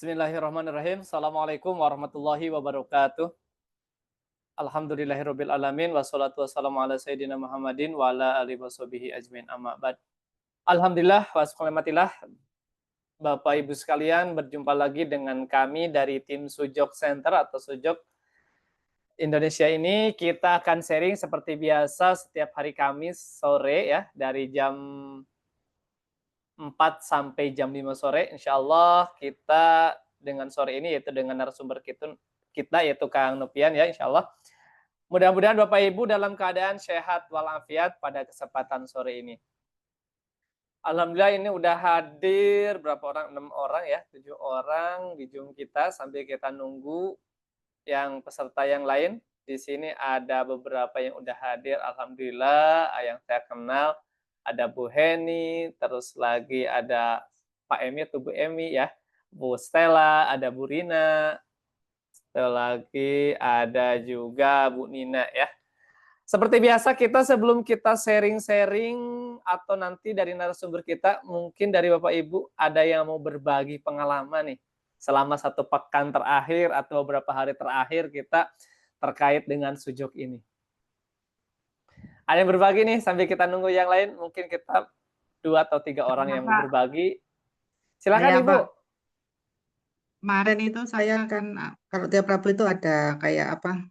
Bismillahirrahmanirrahim. Assalamualaikum warahmatullahi wabarakatuh. Alhamdulillahirabbil alamin wassalatu wassalamu ala sayidina Muhammadin wa ala alihi washabihi ajmain amma ba'd. Alhamdulillah wa syukur Bapak Ibu sekalian, berjumpa lagi dengan kami dari tim Sujok Center atau Sujok Indonesia ini. Kita akan sharing seperti biasa setiap hari Kamis sore ya, dari jam 4 sampai jam 5 sore. Insya Allah kita dengan sore ini yaitu dengan narasumber kita yaitu Kang Nopian ya, insya Allah. Mudah-mudahan Bapak Ibu dalam keadaan sehat walafiat pada kesempatan sore ini. Alhamdulillah ini udah hadir berapa orang? 6 orang ya, 7 orang di Zoom kita sambil kita nunggu yang peserta yang lain. Di sini ada beberapa yang udah hadir, alhamdulillah, yang saya kenal. Ada Bu Heni, terus lagi ada Pak Emi atau Bu Emi ya, Bu Stella, ada Bu Rina, lagi ada juga Bu Nina ya. Seperti biasa kita sebelum kita sharing-sharing atau nanti dari narasumber kita, mungkin dari Bapak Ibu ada yang mau berbagi pengalaman nih selama 1 pekan terakhir atau beberapa hari terakhir kita terkait dengan sujud ini. Ada yang berbagi nih sambil kita nunggu yang lain, mungkin kita 2 atau 3 orang yang mau berbagi. Silakan Ibu. Pak. Kemarin itu saya kan kalau tiap Rabu itu ada kayak apa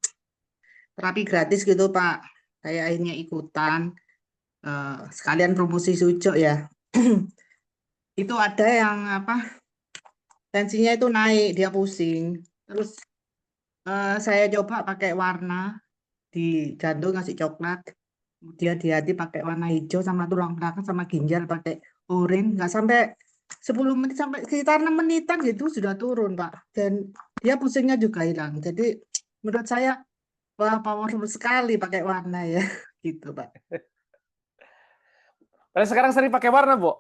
terapi gratis gitu Pak. Saya akhirnya ikutan sekalian promosi sujud ya. Itu ada yang apa tensinya itu naik, dia pusing. Terus saya coba pakai warna di jantung ngasih coklat. Kemudian di hati pakai warna hijau sama tulang belakang sama ginjal pakai oranye. Nggak sampai 10 menit sampai sekitar 6 menitan gitu sudah turun Pak, dan dia pusingnya juga hilang. Jadi menurut saya wah powerful sekali pakai warna ya gitu Pak. Kalau sekarang sering pakai warna Bu?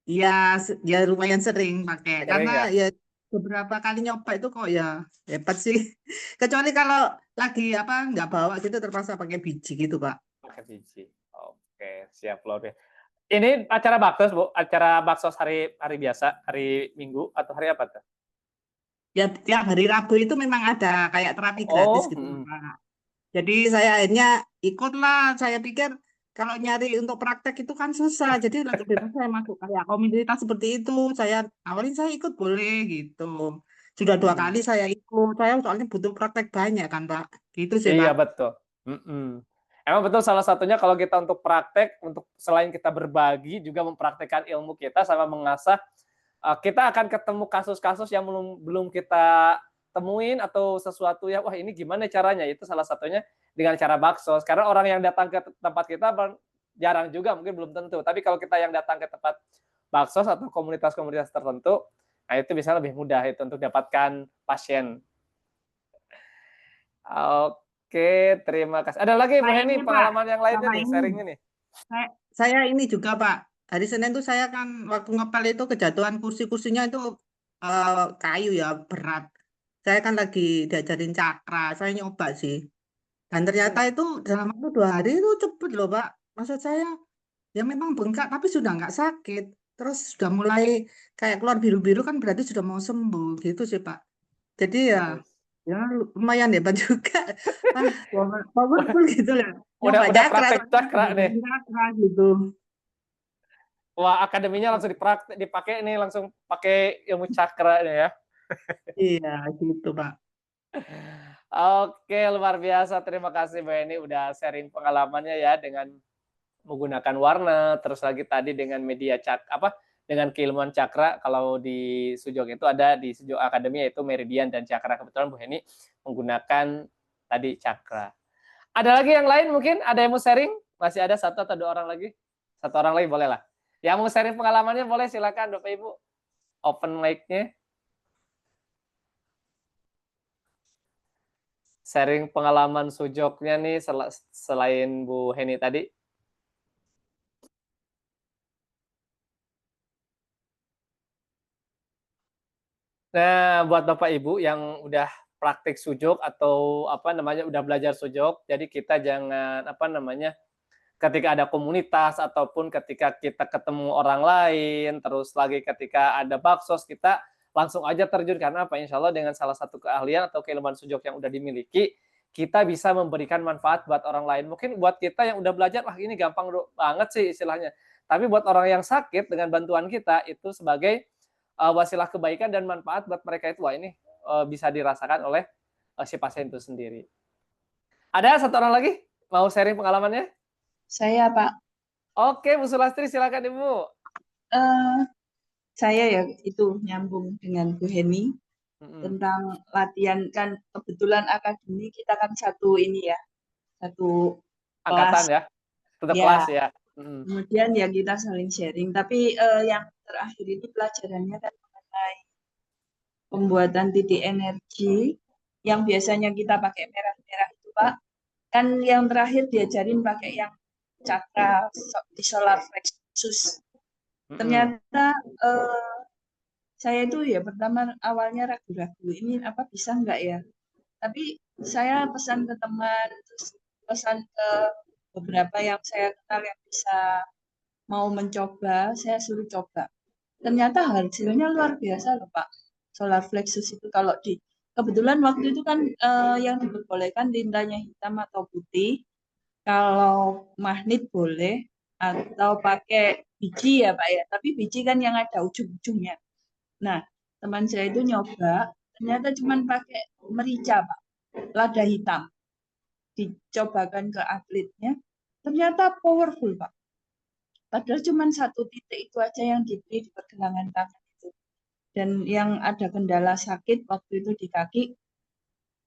Ya lumayan sering pakai karena ya? ya beberapa kali nyoba itu kok ya hebat sih. Kecuali kalau lagi apa nggak bawa gitu terpaksa pakai biji gitu Pak. Pakai biji. Oke, siap loh deh. Ini acara baksos Bu, acara baksos hari biasa, hari Minggu atau hari apa tuh? Ya tiap hari Rabu itu memang ada kayak terapi gratis gitu Pak. Jadi saya akhirnya ikutlah. Saya pikir kalau nyari untuk praktek itu kan susah. Jadi lebih baik saya masuk kayak komunitas seperti itu. Awalnya saya ikut boleh gitu. Sudah 2 kali saya ikut. Saya soalnya butuh praktek banyak kan Pak. Gitu sih Iya Pak. betul. Emang betul, salah satunya kalau kita untuk praktek, untuk selain kita berbagi juga mempraktekkan ilmu kita sama mengasah, kita akan ketemu kasus-kasus yang belum kita temuin atau sesuatu yang wah ini gimana caranya, itu salah satunya dengan cara baksos. Karena orang yang datang ke tempat kita jarang juga, mungkin belum tentu. Tapi kalau kita yang datang ke tempat baksos atau komunitas-komunitas tertentu, nah itu bisa lebih mudah itu untuk dapatkan pasien. Oke, terima kasih. Ada lagi Bu Heni pengalaman yang lainnya nih, sharing ini. Saya ini juga Pak. Hari Senin tuh saya kan waktu ngepel itu kejatuhan kursinya itu kayu ya berat. Saya kan lagi diajarin cakra. Saya nyoba sih. Dan ternyata itu dalam waktu 2 hari itu cepet loh Pak. Maksud saya ya memang bengkak tapi sudah nggak sakit. Terus sudah mulai kayak keluar biru-biru kan berarti sudah mau sembuh gitu sih Pak. Jadi ya lumayan hebat juga. Powerful gitu lah. Udah Nyoba cakra, praktek cakra nih. cakra gitu. Wah, akademinya langsung dipakai nih, langsung pakai ilmu cakra nih ya. Iya, gitu Pak. Oke, luar biasa. Terima kasih Mbak Eni udah sharing pengalamannya ya dengan menggunakan warna, terus lagi tadi dengan media dengan keilmuan cakra. Kalau di Sujok itu ada di Sujok Academy yaitu meridian dan cakra. Kebetulan Bu Heni menggunakan tadi cakra. Ada lagi yang lain mungkin? Ada yang mau sharing? Masih ada 1 atau 2 orang lagi? 1 orang lagi boleh lah. Yang mau sharing pengalamannya boleh, silakan Bapak Ibu. Open mic-nya. Sharing pengalaman sujoknya nih selain Bu Heni tadi. Nah, buat Bapak Ibu yang udah praktik sujok atau udah belajar sujok, jadi kita jangan ketika ada komunitas ataupun ketika kita ketemu orang lain, terus lagi ketika ada baksos, kita langsung aja terjun karena apa? Insya Allah dengan salah satu keahlian atau keilmuan sujud yang udah dimiliki, kita bisa memberikan manfaat buat orang lain. Mungkin buat kita yang udah belajar, wah ini gampang banget sih istilahnya. Tapi buat orang yang sakit dengan bantuan kita itu sebagai wasilah kebaikan dan manfaat buat mereka itu, wah ini bisa dirasakan oleh si pasien itu sendiri. Ada satu orang lagi mau sharing pengalamannya? Saya, Pak. Oke, Bu Sulastri, silakan Ibu. Eh, saya ya itu nyambung dengan Bu Heni tentang latihan, kan kebetulan akademi kita kan satu ini ya, satu Angkatan kelas ya, tetap ya. kelas ya. Kemudian ya kita saling sharing. Tapi yang terakhir ini pelajarannya kan mengenai pembuatan titik energi yang biasanya kita pakai merah-merah itu, Pak. Kan yang terakhir diajarin pakai yang cakra di solar plexus. Ternyata saya itu ya pertama awalnya ragu-ragu, ini apa bisa enggak ya? Tapi saya pesan ke teman, terus pesan ke beberapa yang saya kenal yang bisa mau mencoba, saya suruh coba. Ternyata hasilnya luar biasa loh Pak. Solar plexus itu kalau kebetulan waktu itu kan yang diperbolehkan tintanya hitam atau putih. Kalau magnet boleh atau pakai biji ya Pak ya. Tapi biji kan yang ada ujung-ujungnya. Nah, teman saya itu nyoba, ternyata cuma pakai merica, Pak. Lada hitam. Dicobakan ke atletnya, ternyata powerful, Pak. Padahal cuma satu titik itu aja yang diberi di pergelangan tangan itu. Dan yang ada kendala sakit waktu itu di kaki,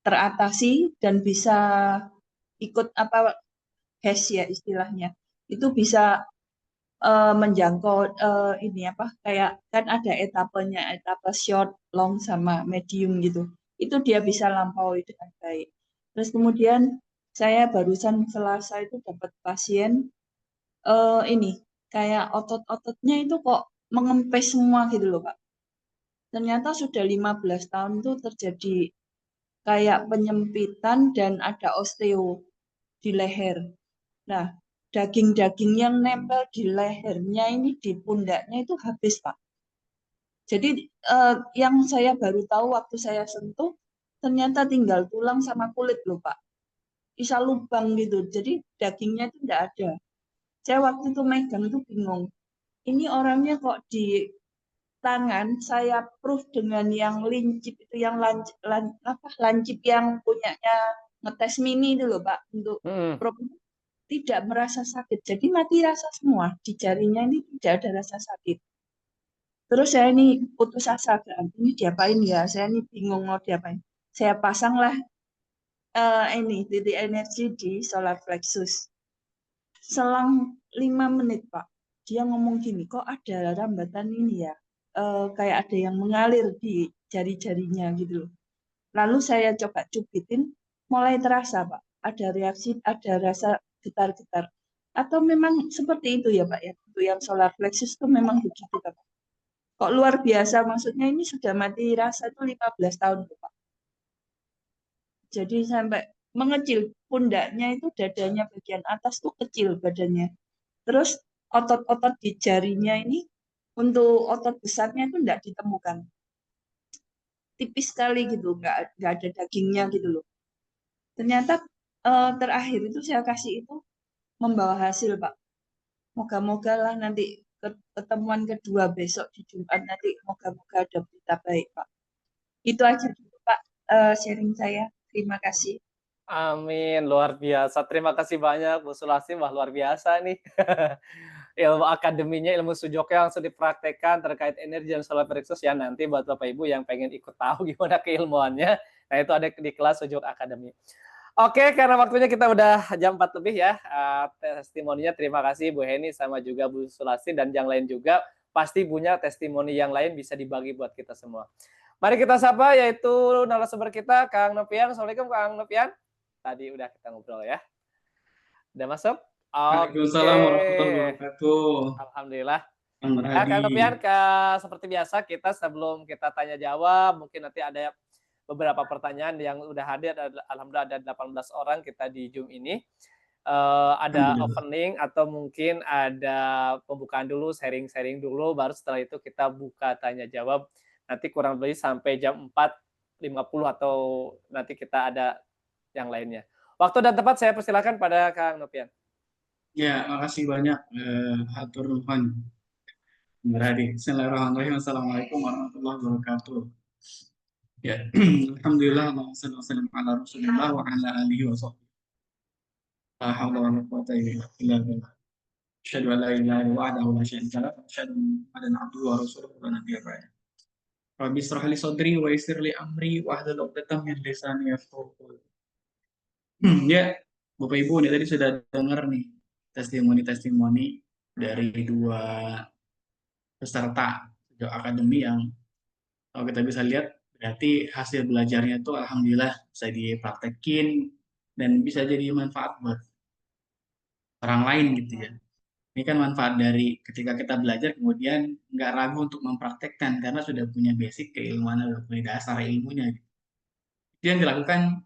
teratasi dan bisa ikut apa, HES ya istilahnya. Itu bisa menjangkau ini apa kayak kan ada etapenya, etapa short, long sama medium gitu. Itu dia bisa lampaui dengan baik. Terus kemudian saya barusan Selasa itu dapat pasien ini kayak otot-ototnya itu kok mengempes semua gitu loh Pak. Ternyata sudah 15 tahun itu terjadi kayak penyempitan dan ada osteo di leher. Nah, daging-daging yang nempel di lehernya ini, di pundaknya itu habis, Pak. Jadi yang saya baru tahu waktu saya sentuh, ternyata tinggal tulang sama kulit loh, Pak. Bisa lubang gitu, jadi dagingnya itu tidak ada. Saya waktu itu megang itu bingung. Ini orangnya kok di tangan saya proof dengan yang lincip itu, yang lancip yang punyanya ngetes mini itu loh Pak, untuk tidak merasa sakit. Jadi mati rasa semua. Di jarinya ini tidak ada rasa sakit. Terus saya ini putus asa. Ini diapain ya? Saya ini bingung mau diapain. Saya pasanglah ini titik energi di solar plexus. Selang 5 menit Pak. Dia ngomong gini, kok ada rambatan ini ya? Kayak ada yang mengalir di jari-jarinya gitu. Lalu saya coba cubitin, mulai terasa Pak. Ada reaksi, ada rasa getar-getar. Atau memang seperti itu ya Pak ya? Untuk yang solar plexus itu memang begitu Pak. Kok luar biasa, maksudnya ini sudah mati rasa itu 15 tahun Pak. Jadi sampai mengecil, pundaknya itu dadanya bagian atas tuh kecil badannya. Terus otot-otot di jarinya ini, untuk otot besarnya itu tidak ditemukan. Tipis sekali gitu, nggak ada dagingnya gitu loh. Ternyata terakhir itu saya kasih itu membawa hasil Pak. Moga-moga lah nanti pertemuan kedua besok di Jumat nanti moga-moga ada berita baik Pak. Itu aja dulu Pak sharing saya. Terima kasih. Amin, luar biasa. Terima kasih banyak Bu Sulastri, wah luar biasa nih. Ilmu akademinya, ilmu sujoknya langsung dipraktekkan terkait energi dan solar plexus ya. Nanti buat Bapak Ibu yang pengen ikut tahu gimana keilmuannya, nah itu ada di kelas sujok akademi. Oke, karena waktunya kita udah jam 4 lebih ya. Testimoninya terima kasih Bu Heni sama juga Bu Sulastri, dan yang lain juga pasti punya testimoni yang lain bisa dibagi buat kita semua. Mari kita sapa yaitu narasumber kita Kang Nopian. Assalamualaikum Kang Nopian. Tadi udah kita ngobrol ya. Udah masuk? Waalaikumsalam warahmatullahi wabarakatuh. Alhamdulillah. Ya, Kang Nopian, seperti biasa kita sebelum kita tanya jawab, mungkin nanti ada beberapa pertanyaan yang udah hadir. Alhamdulillah ada 18 orang kita di Zoom ini. ada Alhamdulillah. opening atau mungkin ada pembukaan dulu, sharing-sharing dulu, baru setelah itu kita buka tanya jawab. Nanti kurang lebih sampai jam 4.50 atau nanti kita ada yang lainnya. Waktu dan tempat saya persilakan pada Kang Nopian. Ya, makasih banyak hatur nuhun. Berarti. Bismillahirrahmanirrahim. Assalamualaikum warahmatullahi wabarakatuh. Ya, alhamdulillah, Allahumma shalli wa sallim ala Rasulillah wa ala alihi wa sahbihi. La haula wa la quwwata illa billah. Asyhadu an la ilaha illallah wahdahu la syarika lahu wa asyhadu anna Muhammadan abduhu wa rasuluhu la nabiyya ba'dahu. Rabbi israh li sadri wa yassir li amri wahlul 'uqdatam min lisani yafqahu qawli. Ya, Bapak Ibu, ini tadi sudah dengar nih testimoni-testimoni dari dua peserta sejak akademi yang kalau kita bisa lihat berarti hasil belajarnya itu alhamdulillah bisa dipraktekin dan bisa jadi manfaat buat orang lain gitu ya. Ini kan manfaat dari ketika kita belajar kemudian nggak ragu untuk mempraktekkan karena sudah punya basic keilmuan, sudah punya dasar ilmunya. Itu yang dilakukan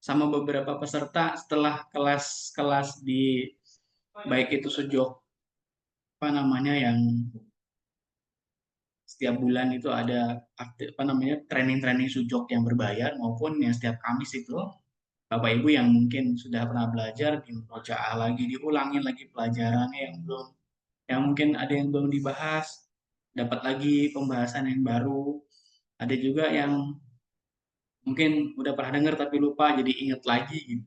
sama beberapa peserta setelah kelas-kelas di baik itu sejok apa namanya yang setiap bulan itu ada training-training sujok yang berbayar maupun yang setiap Kamis itu Bapak Ibu yang mungkin sudah pernah belajar di murojaah lagi diulangin lagi pelajarannya yang mungkin ada yang belum dibahas dapat lagi pembahasan yang baru, ada juga yang mungkin udah pernah dengar tapi lupa jadi ingat lagi gitu.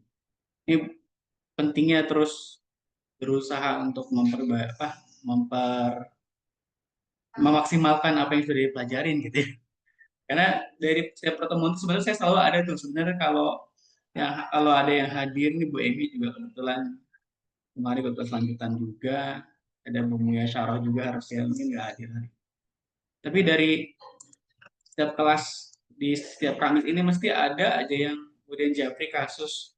Ini pentingnya terus berusaha untuk memaksimalkan apa yang sudah dipelajarin gitu ya. Karena dari setiap pertemuan itu sebenarnya saya selalu ada tuh sebenarnya kalau ada yang hadir nih Bu Emi juga kebetulan kemarin kebetulan lanjutan juga ada Bu Muya Syarah juga harusnya mungkin nggak hadir hari. Tapi dari setiap kelas di setiap Kamis ini mesti ada aja yang kemudian japri kasus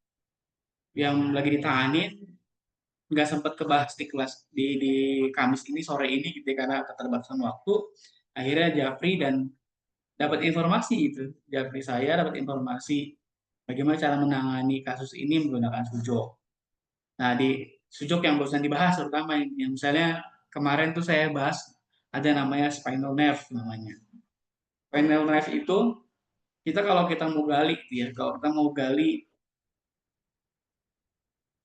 yang lagi ditangani nggak sempat kebahas di kelas di Kamis ini sore ini gitu ya, karena keterbatasan waktu akhirnya japri dan dapat informasi itu japri saya dapat informasi bagaimana cara menangani kasus ini menggunakan sujok. Nah di sujok yang barusan dibahas terutama yang misalnya kemarin tuh saya bahas ada namanya spinal nerve namanya. Spinal nerve itu kalau kita mau gali ya kalau kita mau gali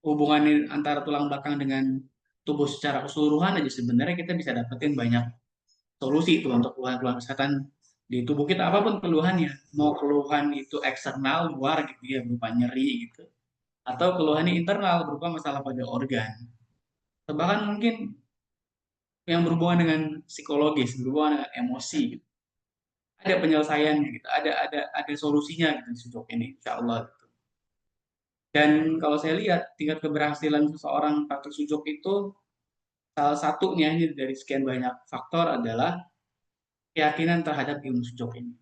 hubungan antara tulang belakang dengan tubuh secara keseluruhan aja sebenarnya kita bisa dapetin banyak solusi itu untuk keluhan-keluhan kesehatan di tubuh kita apapun keluhannya mau keluhan itu eksternal luar gitu ya berupa nyeri gitu atau keluhannya internal berupa masalah pada organ atau bahkan mungkin yang berhubungan dengan psikologis berhubungan dengan emosi gitu. Ada penyelesaian gitu ada solusinya gitu di sujok ini insya Allah gitu. Dan kalau saya lihat tingkat keberhasilan seseorang praktek sujok itu salah satunya ini dari sekian banyak faktor adalah keyakinan terhadap ilmu sujok ini.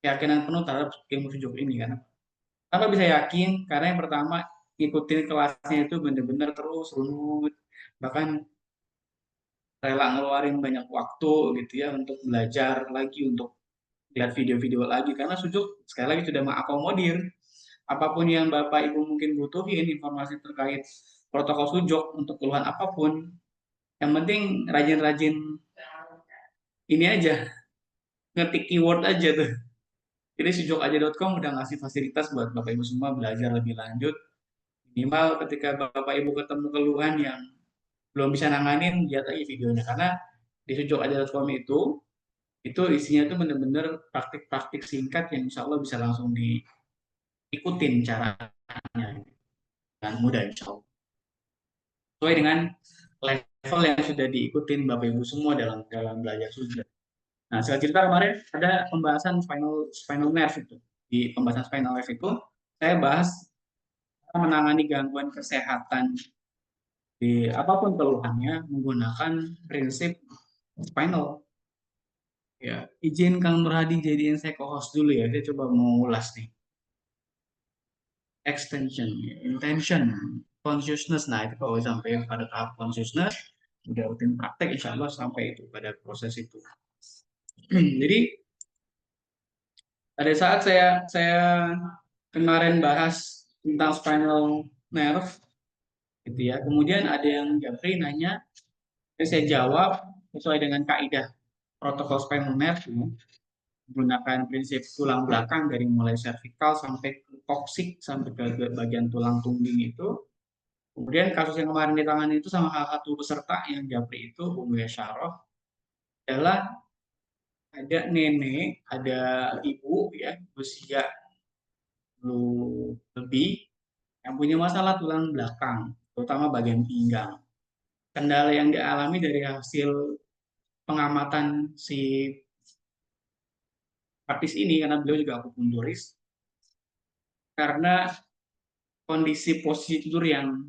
Keyakinan penuh terhadap ilmu sujok ini kan. Kenapa bisa yakin? Karena yang pertama ikutin kelasnya itu benar-benar terus runut, bahkan rela ngeluarin banyak waktu gitu ya untuk belajar lagi, untuk lihat video-video lagi karena sujok sekali lagi sudah mengakomodir apapun yang Bapak Ibu mungkin butuhin informasi terkait protokol sujok untuk keluhan apapun. Yang penting rajin-rajin ini aja ngetik keyword aja tuh. Jadi sujokaja.com udah ngasih fasilitas buat Bapak Ibu semua belajar lebih lanjut. Minimal ketika Bapak Ibu ketemu keluhan yang belum bisa nanganin, lihat aja videonya. Karena di sujokaja.com itu isinya tuh bener-bener praktik-praktik singkat yang insya Allah bisa langsung diikutin caranya dengan mudah insya Allah. Sesuai dengan level yang sudah diikutin Bapak Ibu semua dalam belajar sujud. Nah, saya cerita kemarin ada pembahasan spinal nerve itu. Di pembahasan spinal nerve itu, saya bahas menangani gangguan kesehatan di apapun keluhannya menggunakan prinsip spinal. Ya, izin Kang Nurhadi jadiin saya co-host dulu ya. Saya coba mau ulas nih. Extension, intention, consciousness. Nah, itu kalau sampai pada tahap consciousness, udah rutin praktek, insya Allah sampai itu pada proses itu. Jadi pada saat saya kemarin bahas tentang spinal nerve, gitu ya. Kemudian ada yang Japri nanya, saya jawab sesuai dengan kaidah protokol spinal nerve ya, menggunakan prinsip tulang belakang dari mulai servikal sampai ke koksik sampai ke bagian tulang tungging itu. Kemudian kasus yang kemarin ditangani itu sama salah satu peserta yang Japri itu Umu Yasharoh adalah ada nenek, ada ibu ya usia lebih yang punya masalah tulang belakang, terutama bagian pinggang. Kendala yang dialami dari hasil pengamatan si artis ini, karena beliau juga akupunturis, karena kondisi posisi tidur yang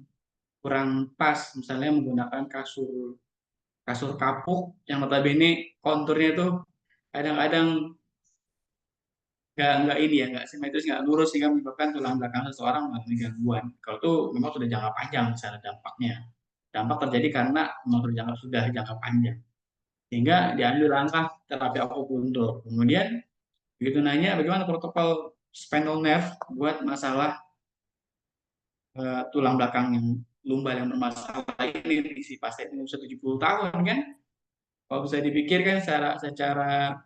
kurang pas, misalnya menggunakan kasur kasur kapuk yang notabene konturnya itu kadang-kadang nggak ini ya, nggak simetris, nggak lurus, sehingga menyebabkan tulang belakang seseorang mengalami gangguan. Kalau itu memang sudah jangka panjang misalnya dampaknya. Dampak terjadi karena memang sudah jangka panjang. Sehingga diambil langkah terapi akupuntur. Kemudian begitu nanya bagaimana protokol spinal nerve buat masalah tulang belakang yang lumbal yang bermasalah ini di si pasien ini usia 70 tahun kan. Kalau bisa dipikirkan secara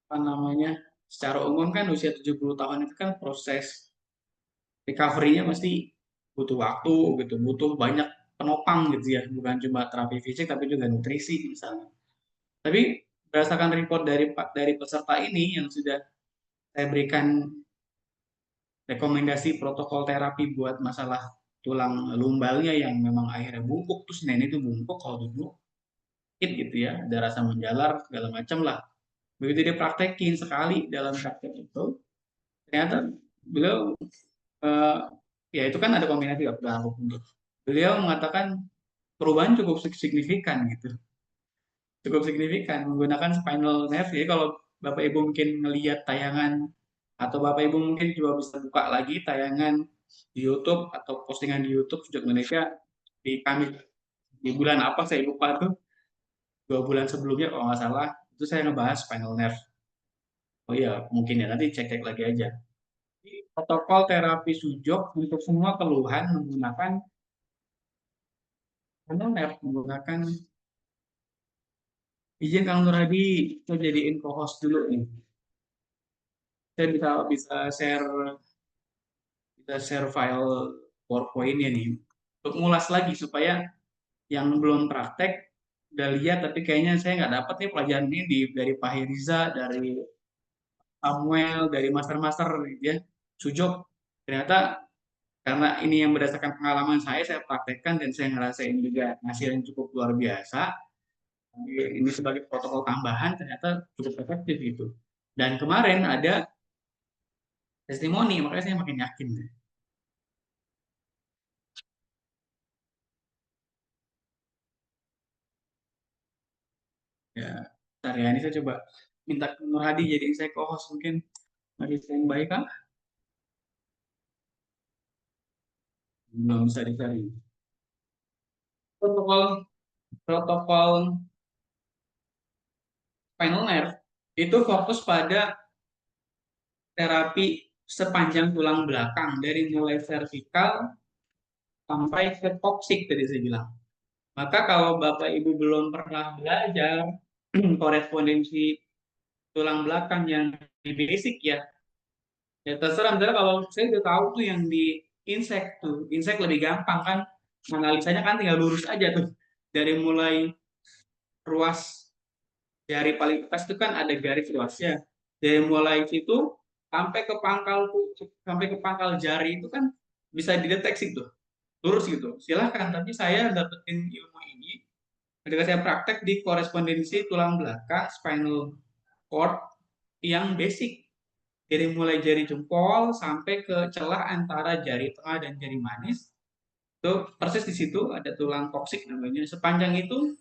apa namanya? Secara umum kan usia 70 tahun itu kan proses recovery-nya pasti butuh waktu gitu, butuh banyak penopang gitu ya, bukan cuma terapi fisik tapi juga nutrisi misalnya. Tapi berdasarkan report dari peserta ini yang sudah saya berikan rekomendasi protokol terapi buat masalah tulang lumbalnya yang memang akhirnya bungkuk, terus nenek itu bungkuk kalau duduk gitu ya, ada rasa menjalar segala macam lah. Begitu dia praktekin sekali dalam praktek itu, ternyata beliau eh, ya itu kan ada kombinasi dengan akupuntur. Beliau mengatakan perubahan cukup signifikan gitu, cukup signifikan menggunakan spinal nerve. Jadi kalau Bapak Ibu mungkin melihat tayangan atau Bapak Ibu mungkin juga bisa buka lagi tayangan di YouTube atau postingan di YouTube Sujud Indonesia di kami di bulan apa saya lupa tuh, 2 bulan sebelumnya kalau nggak salah itu saya ngebahas spinal nerve. Oh iya mungkin ya nanti cek lagi aja. Protokol terapi sujud untuk semua keluhan menggunakan spinal nerve, menggunakan izin Kang Nurhadi itu jadiin co-host dulu nih. Saya bisa share file PowerPoint-nya nih untuk ngulas lagi supaya yang belum praktek udah lihat tapi kayaknya saya nggak dapat nih pelajaran ini dari Pak Heriza, dari Samuel, dari master-master ya Sujok. Ternyata karena ini yang berdasarkan pengalaman saya praktekkan dan saya ngerasain juga hasilnya cukup luar biasa. Ini sebagai protokol tambahan ternyata cukup efektif gitu. Dan kemarin ada testimoni, makanya saya makin yakin. Ya, ntar ya, ini saya coba minta Nur Hadi jadi saya co-host mungkin lagi standby kah? Belum bisa dicari. Protokol protokol spinal nerve itu fokus pada terapi sepanjang tulang belakang dari mulai vertikal sampai ke koksik tadi saya bilang. Maka kalau Bapak Ibu belum pernah belajar korespondensi tulang belakang yang di basic ya, ya terserah. Misalnya kalau saya udah tahu tuh yang di insek lebih gampang kan, analisanya kan tinggal lurus aja tuh dari mulai ruas jari paling atas itu kan ada garis ruasnya, dari mulai situ sampai ke pangkal jari itu kan bisa dideteksi tuh lurus gitu. Silahkan, tapi saya dapetin ilmu ini ketika saya praktek di korespondensi tulang belakang spinal cord yang basic dari mulai jari jempol sampai ke celah antara jari tengah dan jari manis. Itu persis di situ ada tulang koksik namanya. Sepanjang itu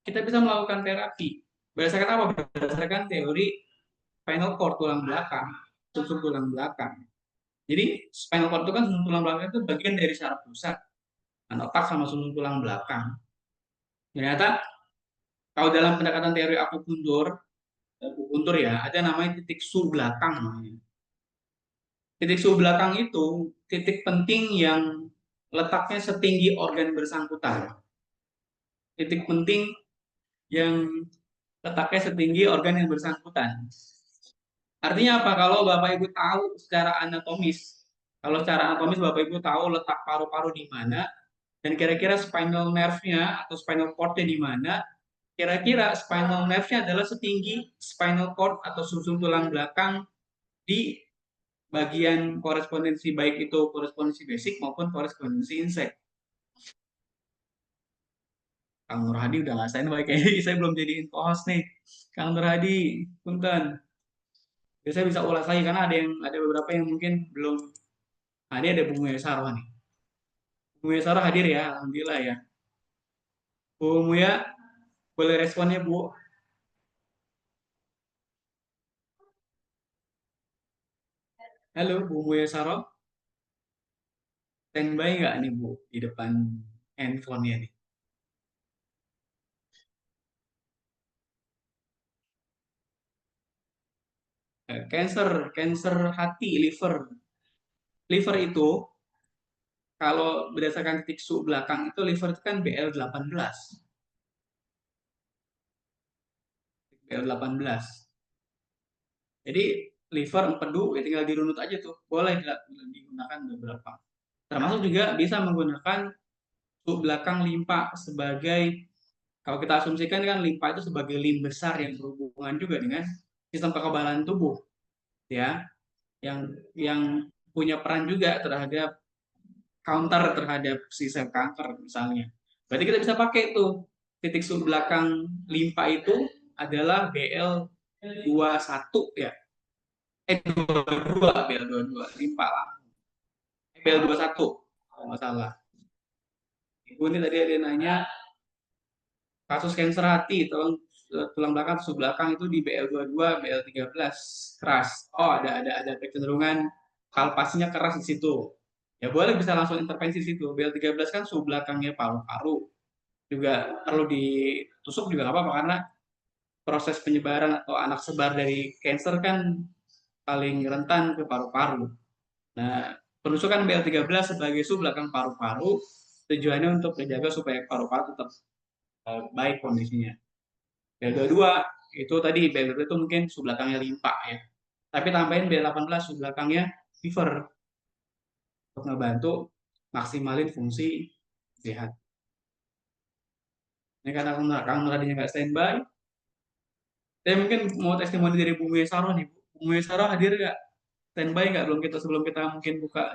kita bisa melakukan terapi. Berdasarkan apa? Berdasarkan teori spinal cord tulang belakang, susun tulang belakang. Jadi spinal cord itu kan susun tulang belakang itu bagian dari saraf pusat, otak sama susun tulang belakang. Ternyata kalau dalam pendekatan teori akupuntur ya ada namanya titik su belakang namanya. Titik su belakang itu titik penting yang letaknya setinggi organ bersangkutan. Titik penting yang letaknya setinggi organ yang bersangkutan. Artinya apa? Kalau Bapak Ibu tahu secara anatomis, kalau secara anatomis Bapak Ibu tahu letak paru-paru di mana, dan kira-kira spinal nerve-nya atau spinal cord-nya di mana, kira-kira spinal nerve-nya adalah setinggi spinal cord atau sumsum tulang belakang di bagian korespondensi, baik itu korespondensi basic maupun korespondensi insek. Kang Nur Hadi udah nggak standby kayaknya, saya belum jadiin co-host nih. Kang Nur Hadi, punten. Biasanya bisa ulas lagi karena ada beberapa yang mungkin belum. Nah, ini ada Bu Muya Saroh nih. Bu Muya Saroh hadir ya, alhamdulillah ya. Bu Muya, boleh responnya Bu? Halo Bu Muya Saroh, standby nggak nih Bu di depan handphonenya nih? Cancer hati, liver. Liver itu kalau berdasarkan titik su belakang itu liver itu kan BL18. BL18. Jadi liver, empedu, ya tinggal dirunut aja tuh. Boleh digunakan beberapa. Termasuk juga bisa menggunakan su belakang limpa sebagai, kalau kita asumsikan kan limpa itu sebagai lim besar yang berhubungan juga dengan sistem kekebalan tubuh, ya, yang punya peran juga terhadap counter terhadap si sel kanker misalnya. Berarti kita bisa pakai tuh titik sub belakang limpa itu adalah BL21 ya. 22, BL22 limpa lah. BL21 kalau nggak salah. Ibu ini tadi ada nanya kasus kanker hati, tulang belakang sub belakang itu di BL22, BL13 keras. Oh, ada kecenderungan kalpasinya keras di situ. Ya boleh bisa langsung intervensi di situ. BL13 kan sub belakangnya paru-paru. Juga perlu ditusuk juga nggak apa-apa karena proses penyebaran atau anak sebar dari kanker kan paling rentan ke paru-paru. Nah, penusukan BL13 sebagai sub belakang paru-paru tujuannya untuk menjaga supaya paru-paru tetap baik kondisinya. BL22 itu tadi BL22 itu mungkin sub belakangnya limpa ya. Tapi tambahin BL18 sub belakangnya liver untuk ngebantu maksimalin fungsi sehat. Ini karena Kang tadinya nggak standby, saya mungkin mau testimoni dari Bu Saroh nih. Bu Saroh hadir nggak? Standby nggak sebelum kita mungkin buka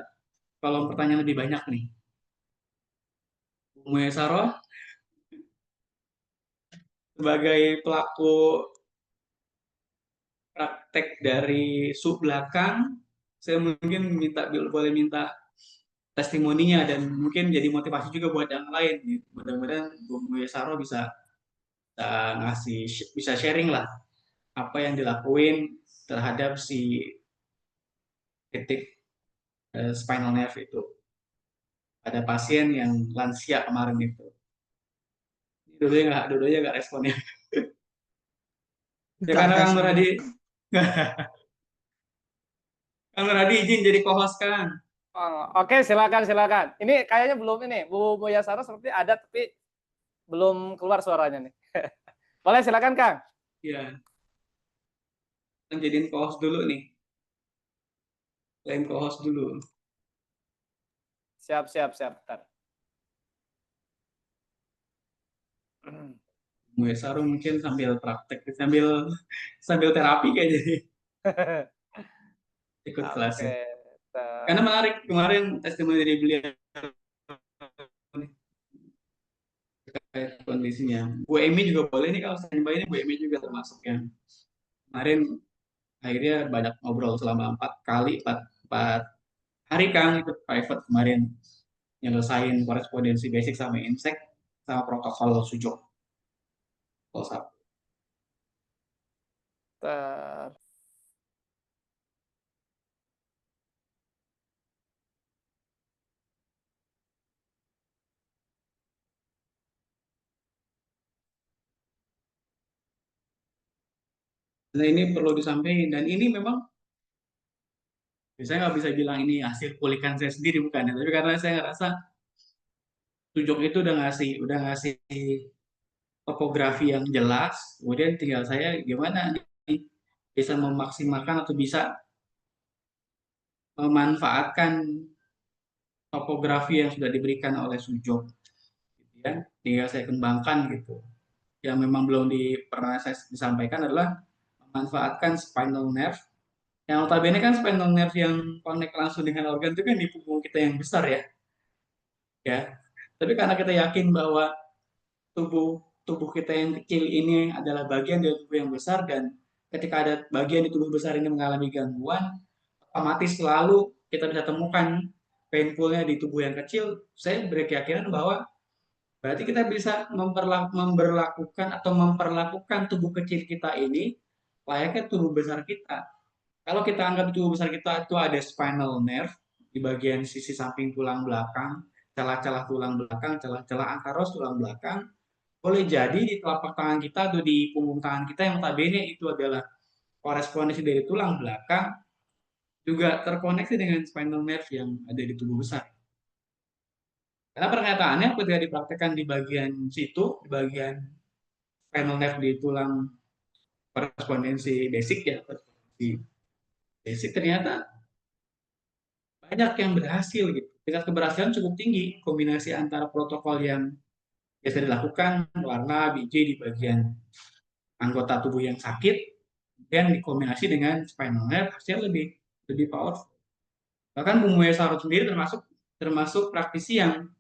kolom pertanyaan lebih banyak nih. Bu Saroh sebagai pelaku praktek dari sub belakang, saya mungkin boleh minta testimoninya dan mungkin jadi motivasi juga buat yang lain. Gitu. Mudah-mudahan Bu Saroh bisa sharing lah apa yang dilakuin terhadap si titik spinal nerve itu. Ada pasien yang lansia kemarin itu. Dua-duanya nggak responnya. Ya Nggak karena ada Kang sih. Nuradi, Kang Nuradi izin jadi co-host kan. Oh, oke, silakan. Ini kayaknya belum ini. Bu Muyasaro seperti ada tapi belum keluar suaranya nih. Boleh silakan Kang. Ya, yang jadiin co-host dulu nih. Lain co-host dulu. Siap. Bentar. Gue Saru mungkin sambil praktek, sambil terapi kayak jadi ikut kelasnya. Oke. Karena menarik kemarin testimoni dari beliau terkait kondisinya. Bu Emi juga boleh nih kalau standby ini, Bu Emi juga termasuk yang kemarin akhirnya banyak ngobrol selama 4 hari Kang ikut private kemarin nyelesain korespondensi basic sama insek sama protokol sujo. Bentar. Nah ini perlu disampaikan dan ini memang saya nggak bisa bilang ini hasil kulikan saya sendiri bukan ya, tapi karena saya ngerasa Sujok itu udah ngasih topografi yang jelas, kemudian tinggal saya gimana nih bisa memaksimalkan atau bisa memanfaatkan topografi yang sudah diberikan oleh Sujok, gitu ya. Tinggal saya kembangkan gitu. Yang memang belum pernah saya disampaikan adalah memanfaatkan spinal nerve. Yang notabene kan spinal nerve yang connect langsung dengan organ itu kan di punggung kita yang besar ya. Ya. Tapi karena kita yakin bahwa tubuh tubuh kita yang kecil ini adalah bagian dari tubuh yang besar, dan ketika ada bagian di tubuh besar ini mengalami gangguan, otomatis selalu kita bisa temukan painfulnya di tubuh yang kecil. Saya berkeyakinan bahwa berarti kita bisa memperlakukan atau memperlakukan tubuh kecil kita ini layaknya tubuh besar kita. Kalau kita anggap tubuh besar kita itu ada spinal nerve di bagian sisi samping tulang belakang, celah-celah tulang belakang, celah-celah antaros tulang belakang, boleh jadi di telapak tangan kita atau di punggung tangan kita yang notabene itu adalah korespondensi dari tulang belakang, juga terkoneksi dengan spinal nerve yang ada di tubuh besar. Karena pernyataannya ketika dipraktekkan di bagian situ, di bagian spinal nerve di tulang korespondensi basic ya, korespondensi basic, ternyata banyak yang berhasil gitu. Tingkat keberhasilan cukup tinggi, kombinasi antara protokol yang biasa dilakukan, warna, biji di bagian anggota tubuh yang sakit, dan dikombinasi dengan spinal nerve, hasilnya lebih powerful. Bahkan Bu Muya Sarot sendiri termasuk praktisi yang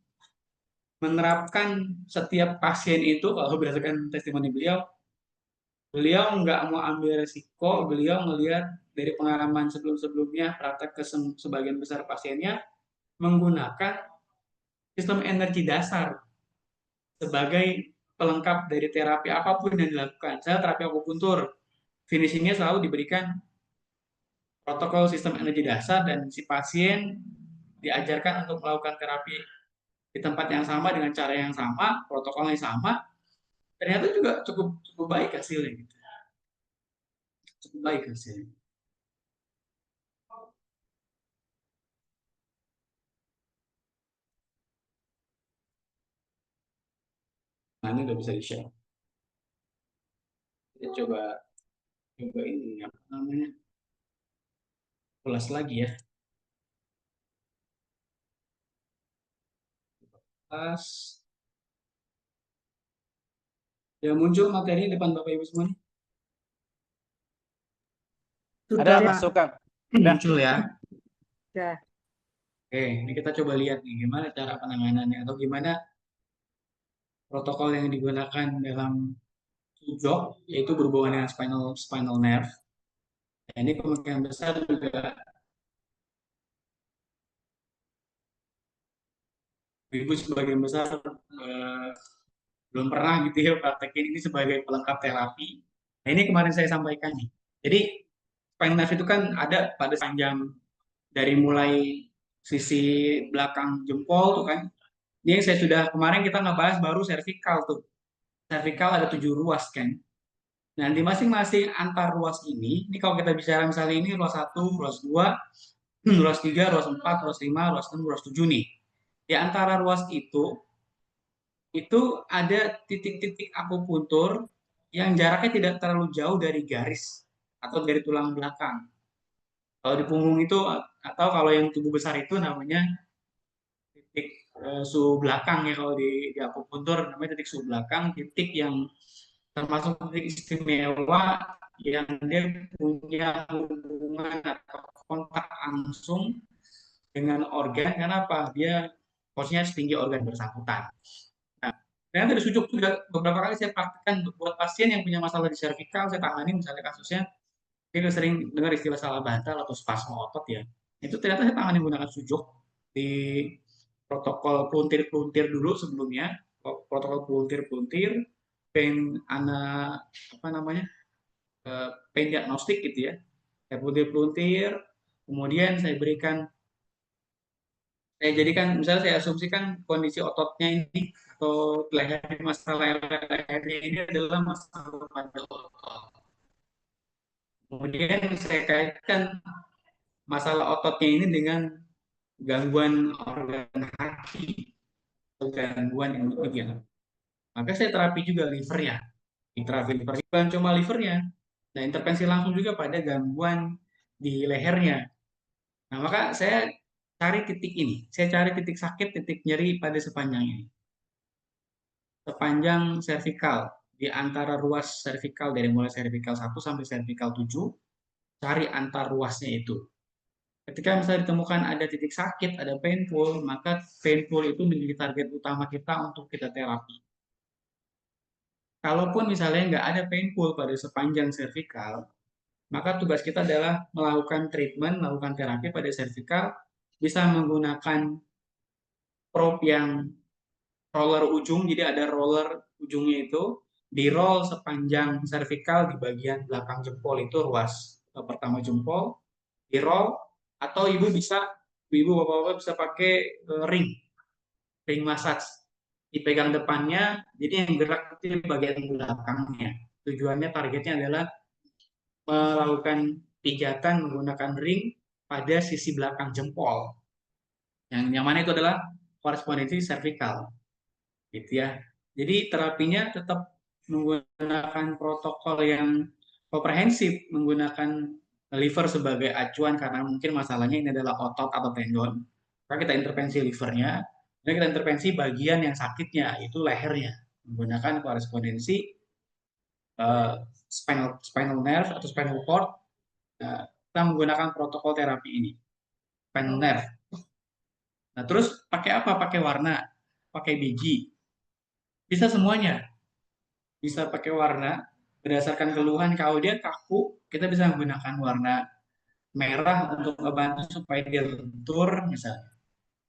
menerapkan setiap pasien itu, kalau berdasarkan testimoni beliau nggak mau ambil resiko, beliau melihat dari pengalaman sebelum-sebelumnya praktek ke sebagian besar pasiennya menggunakan sistem energi dasar sebagai pelengkap dari terapi apapun yang dilakukan. Saya terapi akupuntur, finishingnya selalu diberikan protokol sistem energi dasar, dan si pasien diajarkan untuk melakukan terapi di tempat yang sama dengan cara yang sama, protokolnya sama, ternyata juga cukup baik hasilnya gitu. Cukup baik hasilnya. Nah, ini udah bisa di-share. Kita coba ini apa namanya? Ulas lagi ya. Ulas. Ya, muncul materi depan Bapak Ibu semua nih. Sudah, Ada Pak. masuk, Kang. Muncul ya. Ya. Oke, ini kita coba lihat nih gimana cara penanganannya atau gimana protokol yang digunakan dalam Sujok, yaitu berhubungan dengan spinal nerve. Nah, ini kemungkinan besar juga Ibu sebagian besar belum pernah gitu ya praktekin ini sebagai pelengkap terapi. Nah, ini kemarin saya sampaikan nih. Jadi spinal nerve itu kan ada pada panjang dari mulai sisi belakang jempol tuh kan. Ini yang saya sudah kemarin kita ngebahas baru servikal tuh. Servikal ada 7 ruas kan. Nah, di masing-masing antar ruas ini kalau kita bicara misalnya ini ruas 1, ruas 2, ruas 3, ruas 4, ruas 5, ruas 6, ruas 7 nih. Di antara ruas itu ada titik-titik akupuntur yang jaraknya tidak terlalu jauh dari garis atau dari tulang belakang. Kalau di punggung itu, atau kalau yang tubuh besar itu namanya titik suhu belakang ya, kalau di akupuntur namanya titik suhu belakang, titik yang termasuk titik istimewa yang dia punya hubungan atau kontak langsung dengan organ. Kenapa? Dia posisinya setinggi organ bersangkutan. Nah, ternyata dari Sujok juga beberapa kali saya praktikkan buat pasien yang punya masalah di servikal, saya tangani misalnya kasusnya, kita sering dengar istilah salah bantal atau spasme otot ya. Itu ternyata saya tangani menggunakan Sujok di protokol peluntir-peluntir dulu sebelumnya, protokol peluntir-peluntir, pain apa namanya, pain diagnostik gitu ya. Saya peluntir-peluntir, kemudian saya jadikan, misalnya saya asumsikan kondisi ototnya ini atau masalah lehernya ini adalah masalah pada otot. Kemudian saya kaitkan masalah ototnya ini dengan gangguan organ hati, gangguan yang berlebihan. Maka saya terapi juga livernya. Terapi liver bukan cuma livernya. Nah, intervensi langsung juga pada gangguan di lehernya. Nah, maka saya cari titik ini. Saya cari titik sakit, titik nyeri pada sepanjang ini. Sepanjang servikal, di antara ruas servikal dari mulai servikal 1 sampai servikal 7, cari antar ruasnya itu. Ketika misalnya ditemukan ada titik sakit, ada painful, maka painful itu menjadi target utama kita untuk kita terapi. Kalaupun misalnya nggak ada painful pada sepanjang servikal, maka tugas kita adalah melakukan treatment, melakukan terapi pada servikal, bisa menggunakan probe yang roller ujung, jadi ada roller ujungnya itu, di roll sepanjang servikal di bagian belakang jempol itu ruas pertama jempol, di roll, atau ibu bapak-bapak bisa pakai ring massage, dipegang depannya, jadi yang gerak di bagian belakangnya. Tujuannya, targetnya adalah melakukan pijatan menggunakan ring pada sisi belakang jempol. Yang mana itu adalah korespondensi servikal. Gitu ya. Jadi terapinya tetap menggunakan protokol yang komprehensif, menggunakan liver sebagai acuan karena mungkin masalahnya ini adalah otot atau tendon. Maka kita intervensi livernya, dan kita intervensi bagian yang sakitnya, yaitu lehernya, menggunakan korespondensi spinal nerve atau spinal cord. Kita menggunakan protokol terapi ini, spinal nerve. Nah, terus pakai apa? Pakai warna, pakai biji, bisa semuanya. Bisa pakai warna berdasarkan keluhan. Kalau dia kaku, kita bisa menggunakan warna merah untuk membantu supaya dia lentur misalnya.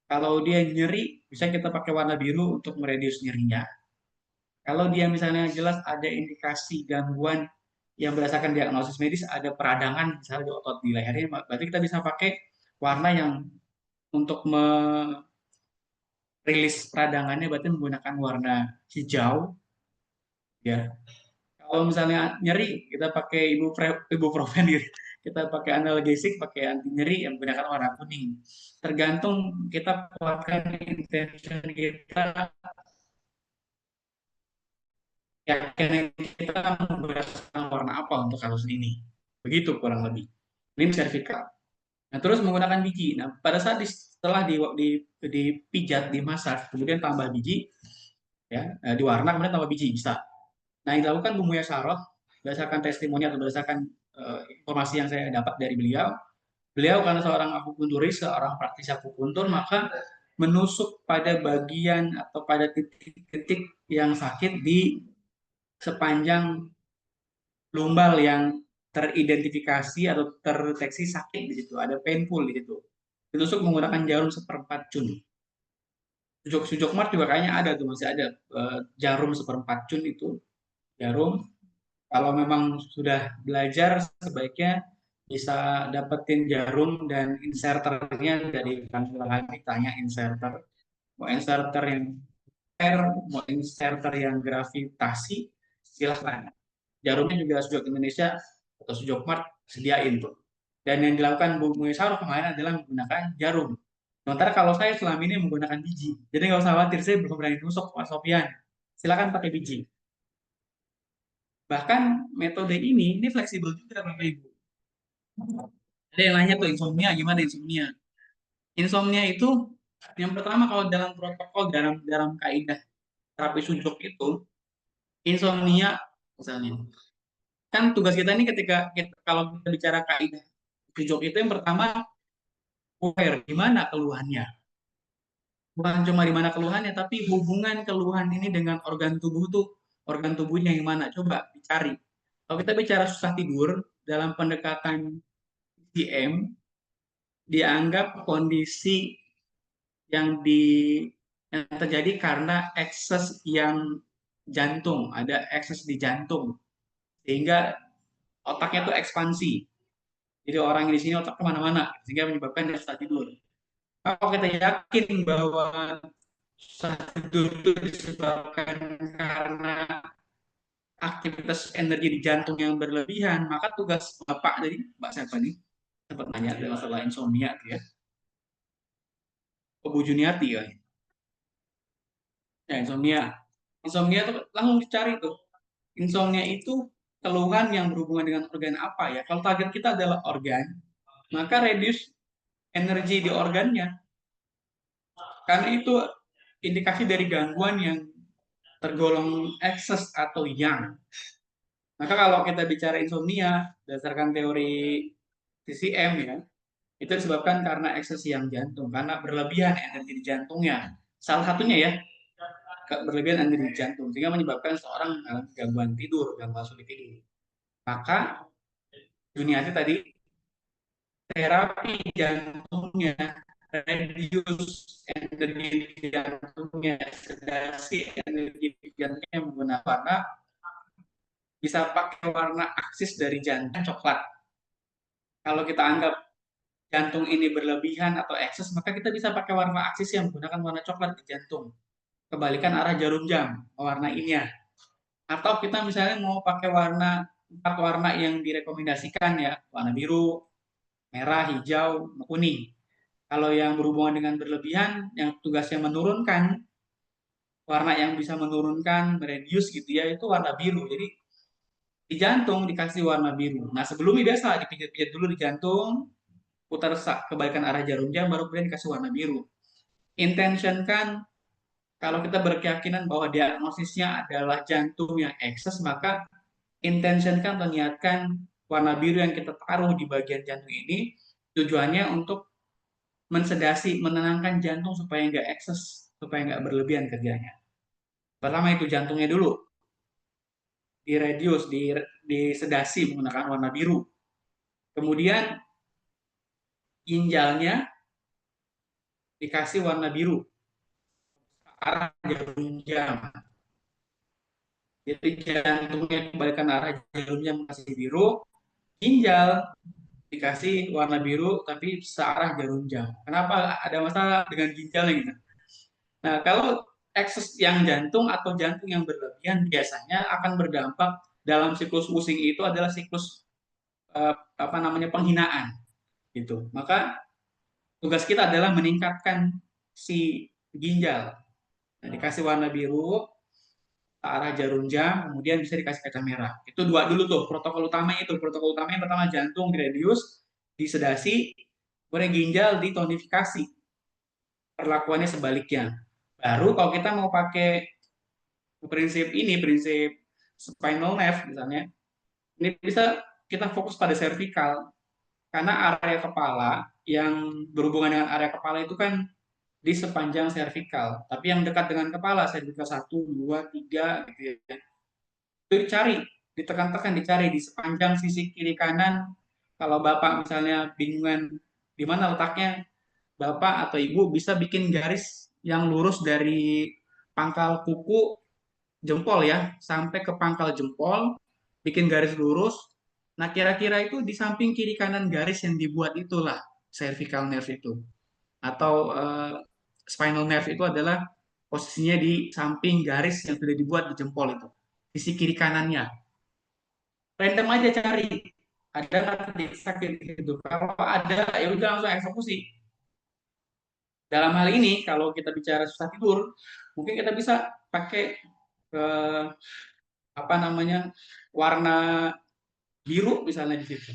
Kalau dia nyeri, bisa kita pakai warna biru untuk meredius nyerinya. Kalau dia misalnya jelas ada indikasi gangguan yang berdasarkan diagnosis medis, ada peradangan misalnya di otot di lehernya, berarti kita bisa pakai warna yang untuk merilis peradangannya, berarti menggunakan warna hijau. Ya, kalau misalnya nyeri, kita pakai ibuprofen gitu. Kita pakai analgesik, pakai anti nyeri yang menggunakan warna kuning. Tergantung kita kuatkan intention kita, yakin kita menggunakan warna apa untuk kasus ini. Begitu kurang lebih. Ini servikal. Nah, terus menggunakan biji. Nah, pada saat setelah dipijat, dimasak, kemudian tambah biji, ya, diwarna, kemudian tambah biji, bisa. Nah, yang dilakukan Bu Muya Saroh, berdasarkan testimoni atau berdasarkan informasi yang saya dapat dari beliau karena seorang akupunturis, seorang praktisi akupuntur, maka menusuk pada bagian atau pada titik-titik yang sakit di sepanjang lumbal yang teridentifikasi atau terdeteksi sakit di situ, ada painful di situ. Ditusuk menggunakan jarum 1/4 cun. Sujok mart juga kayaknya ada tuh, masih ada jarum 1/4 cun itu, jarum. Kalau memang sudah belajar, sebaiknya bisa dapetin jarum dan inserternya dari kantor tanya inserter. Mau inserter yang air, mau inserter yang gravitasi, silahkan. Jarumnya juga Sujok Indonesia atau Sujok Mart sediain tuh. Dan yang dilakukan Bu Muisaro kemarin adalah menggunakan jarum. Sementara kalau saya selama ini menggunakan biji. Jadi nggak usah khawatir, saya belum berani nusuk Pak Sofian. Silakan pakai biji. Bahkan metode ini fleksibel juga Bapak Ibu. Ada yang nanya tuh insomnia, gimana insomnia? Insomnia itu yang pertama, kalau dalam protokol, dalam kaidah terapi sujok itu, insomnia misalnya. Kan tugas kita ini kalau kita bicara kaidah sujok itu, yang pertama aware di mana keluhannya. Bukan cuma di mana keluhannya, tapi hubungan keluhan ini dengan organ tubuhnya yang mana, coba dicari. Kalau kita bicara susah tidur, dalam pendekatan DCM, dianggap kondisi yang terjadi karena ekses jantung, ada ekses di jantung, sehingga otaknya itu ekspansi. Jadi orang di sini otak kemana-mana, sehingga menyebabkan dia susah tidur. Kalau kita yakin bahwa susah tidur itu disebabkan karena aktivitas energi di jantung yang berlebihan, maka tugas Bapak tadi, Mbak siapa nih, sempat nanya masalah insomnia, ya. Bu Juniati ya. Ya, insomnia. Insomnia tuh langsung dicari tuh. Insomnia itu keluhan yang berhubungan dengan organ apa ya? Kalau target kita adalah organ, maka reduce energi di organnya. Karena itu indikasi dari gangguan yang tergolong excess atau yang. Maka kalau kita bicara insomnia, berdasarkan teori TCM ya, itu disebabkan karena excess yang jantung, karena berlebihan energi di jantungnya. Salah satunya ya, berlebihan energi di jantung, sehingga menyebabkan seorang mengalami gangguan tidur, gangguan sulit tidur. Maka Juniati tadi terapi jantungnya, reduce energi jantungnya, sedasi energi jantungnya menggunakan warna, bisa pakai warna aksis dari jantung coklat. Kalau kita anggap jantung ini berlebihan atau ekses, maka kita bisa pakai warna aksis yang menggunakan warna coklat di jantung. Kebalikan arah jarum jam, warna ini ya. Atau kita misalnya mau pakai empat warna yang direkomendasikan ya, warna biru, merah, hijau, kuning. Kalau yang berhubungan dengan berlebihan, yang tugasnya menurunkan, warna yang bisa menurunkan, mereduce gitu ya, itu warna biru. Jadi di jantung dikasih warna biru. Nah sebelumnya biasa dipijat-pijat dulu di jantung, putar kebalikan arah jarum jam, baru kemudian dikasih warna biru. Intentionkan, kalau kita berkeyakinan bahwa diagnosisnya adalah jantung yang ekses, maka intentionkan atau niatkan warna biru yang kita taruh di bagian jantung ini, tujuannya untuk mensedasi, menenangkan jantung supaya nggak ekses, supaya nggak berlebihan kerjanya. Pertama itu jantungnya dulu, direduce, disedasi menggunakan warna biru. Kemudian ginjalnya dikasih warna biru, arah jarum jam. Jadi jantungnya kebalikan arah jarum jam kasih biru, ginjal dikasih warna biru tapi searah jarum jam. Kenapa ada masalah dengan ginjalnya gitu? Nah, kalau ekses yang jantung atau jantung yang berlebihan biasanya akan berdampak dalam siklus pusing itu adalah siklus penghinaan gitu. Maka tugas kita adalah meningkatkan si ginjal. Nah, dikasih warna biru arah jarum jam, kemudian bisa dikasih kaca merah. Itu dua dulu tuh protokol utama itu. Protokol utama yang pertama jantung diredius, disedasi, kemudian ginjal ditonifikasi. Perlakuannya sebaliknya. Baru kalau kita mau pakai prinsip ini, prinsip spinal nerve misalnya, ini bisa kita fokus pada cervical. Karena area kepala yang berhubungan dengan area kepala itu kan di sepanjang cervical. Tapi yang dekat dengan kepala, cervical 1, 2, 3, gitu ya. Itu dicari, ditekan-tekan, dicari di sepanjang sisi kiri kanan. Kalau Bapak misalnya bingungan di mana letaknya, Bapak atau Ibu bisa bikin garis yang lurus dari pangkal kuku jempol ya, sampai ke pangkal jempol, bikin garis lurus. Nah, kira-kira itu di samping kiri kanan garis yang dibuat itulah cervical nerve itu. Atau spinal nerve itu adalah posisinya di samping garis yang sudah dibuat di jempol itu. Sisi kiri kanannya. Random aja cari. Ada sakit gitu. Kalau ada, ya udah langsung eksekusi. Dalam hal ini, kalau kita bicara susah tidur, mungkin kita bisa pakai warna biru misalnya di situ,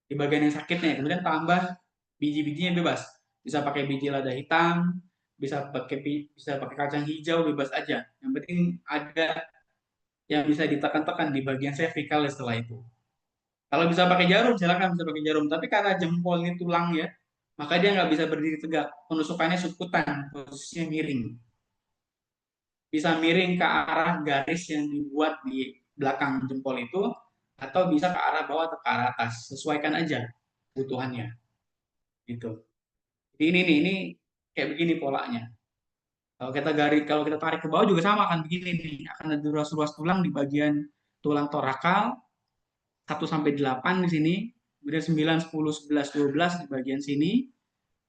di bagian yang sakitnya. Kemudian tambah biji-bijinya bebas. Bisa pakai biji lada hitam, bisa pakai kacang hijau, bebas aja. Yang penting ada yang bisa ditekan-tekan di bagian cervical setelah itu. Kalau bisa pakai jarum, silakan bisa pakai jarum. Tapi karena jempol ini tulang ya, maka dia nggak bisa berdiri tegak. Penusukannya sukutan, posisinya miring. Bisa miring ke arah garis yang dibuat di belakang jempol itu, atau bisa ke arah bawah atau ke arah atas. Sesuaikan aja kebutuhannya. Gitu. Jadi ini kayak begini polanya. Kalau kita tarik ke bawah juga sama akan begini nih. Akan ada ruas-ruas tulang di bagian tulang torakal 1 sampai 8 di sini, kemudian 9, 10, 11, 12 di bagian sini.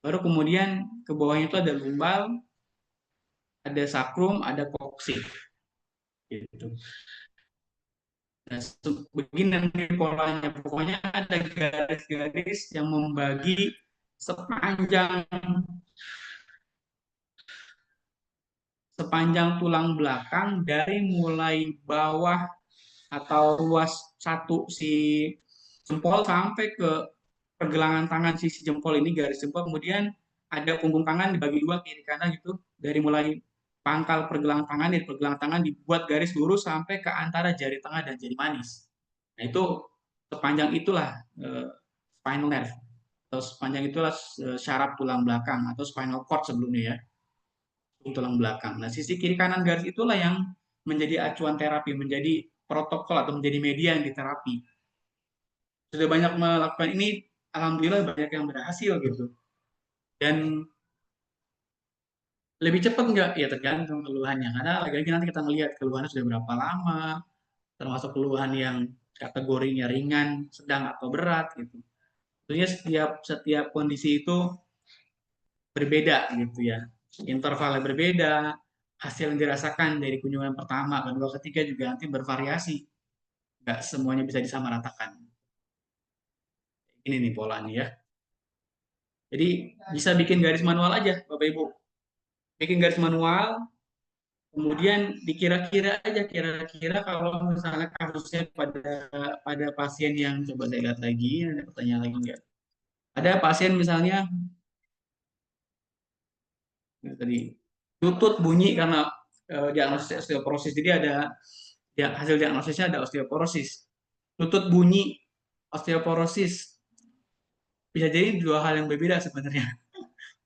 Baru kemudian ke bawahnya itu ada lumbal, ada sakrum, ada koksid. Gitu. Nah, begini nanti polanya. Pokoknya ada garis-garis yang membagi sepanjang sepanjang tulang belakang dari mulai bawah atau ruas satu si jempol sampai ke pergelangan tangan sisi jempol ini, garis jempol, kemudian ada punggung tangan dibagi dua kiri kanan gitu, dari mulai pangkal pergelangan tangan, dari pergelangan tangan dibuat garis lurus sampai ke antara jari tengah dan jari manis. Nah itu sepanjang itulah spinal nerve, atau sepanjang itulah syaraf tulang belakang atau spinal cord sebelumnya ya, tulang belakang. Nah sisi kiri kanan garis itulah yang menjadi acuan terapi, menjadi protokol atau menjadi media yang diterapi. Sudah banyak melakukan ini, alhamdulillah banyak yang berhasil gitu. Dan lebih cepat nggak? Ya tergantung keluhannya. Karena lagi-lagi nanti kita melihat keluhannya sudah berapa lama, termasuk keluhan yang kategorinya ringan, sedang atau berat gitu. Tentunya setiap kondisi itu berbeda gitu ya. Intervalnya berbeda, hasil yang dirasakan dari kunjungan pertama, kedua, ketiga juga nanti bervariasi. Nggak semuanya bisa disamaratakan. Ini nih polanya ya. Jadi bisa bikin garis manual aja, Bapak Ibu. Bikin garis manual, kemudian dikira-kira aja, kira-kira kalau misalnya kasusnya pada pasien yang, coba saya lihat lagi, ada pertanyaan lagi enggak? Ada pasien misalnya tadi lutut bunyi karena diagnosis osteoporosis. Jadi ada hasil diagnosisnya ada osteoporosis. Lutut bunyi, osteoporosis, bisa jadi dua hal yang berbeda sebenarnya.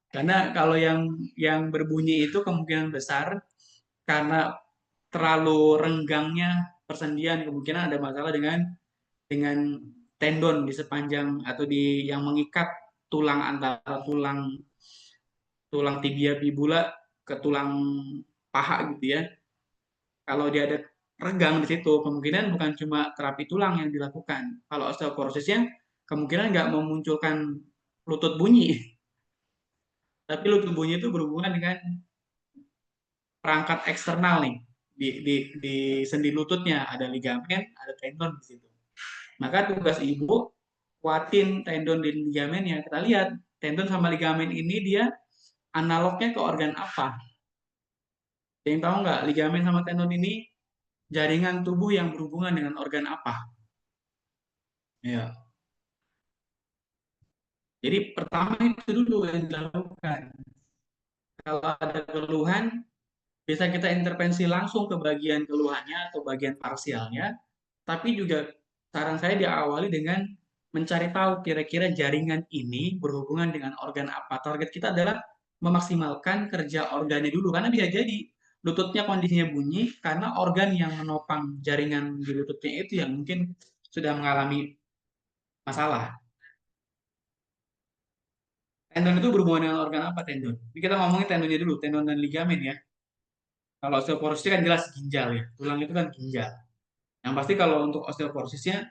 Karena kalau yang berbunyi itu kemungkinan besar karena terlalu renggangnya persendian, kemungkinan ada masalah dengan tendon di sepanjang atau di yang mengikat tulang antara tulang tibia fibula ke tulang paha gitu ya. Kalau dia ada renggang di situ, kemungkinan bukan cuma terapi tulang yang dilakukan. Kalau osteoporosisnya kemungkinan nggak memunculkan lutut bunyi, tapi lutut bunyi itu berhubungan dengan perangkat eksternal nih di sendi lututnya, ada ligamen, ada tendon di situ. Maka tugas ibu kuatin tendon dan ligamennya. Kita lihat tendon sama ligamen ini dia analognya ke organ apa? Ada yang tahu nggak ligamen sama tendon ini jaringan tubuh yang berhubungan dengan organ apa? Ya. Jadi pertama itu dulu yang dilakukan. Kalau ada keluhan, bisa kita intervensi langsung ke bagian keluhannya atau bagian parsialnya. Tapi juga saran saya diawali dengan mencari tahu kira-kira jaringan ini berhubungan dengan organ apa. Target kita adalah memaksimalkan kerja organnya dulu. Karena bisa jadi lututnya kondisinya bunyi karena organ yang menopang jaringan di lututnya itu yang mungkin sudah mengalami masalah. Tendon itu berhubungan dengan organ apa tendon? Ini kita ngomongin tendonnya dulu, tendon dan ligamen ya. Kalau osteoporosis kan jelas ginjal ya, tulang itu kan ginjal. Yang pasti kalau untuk osteoporosisnya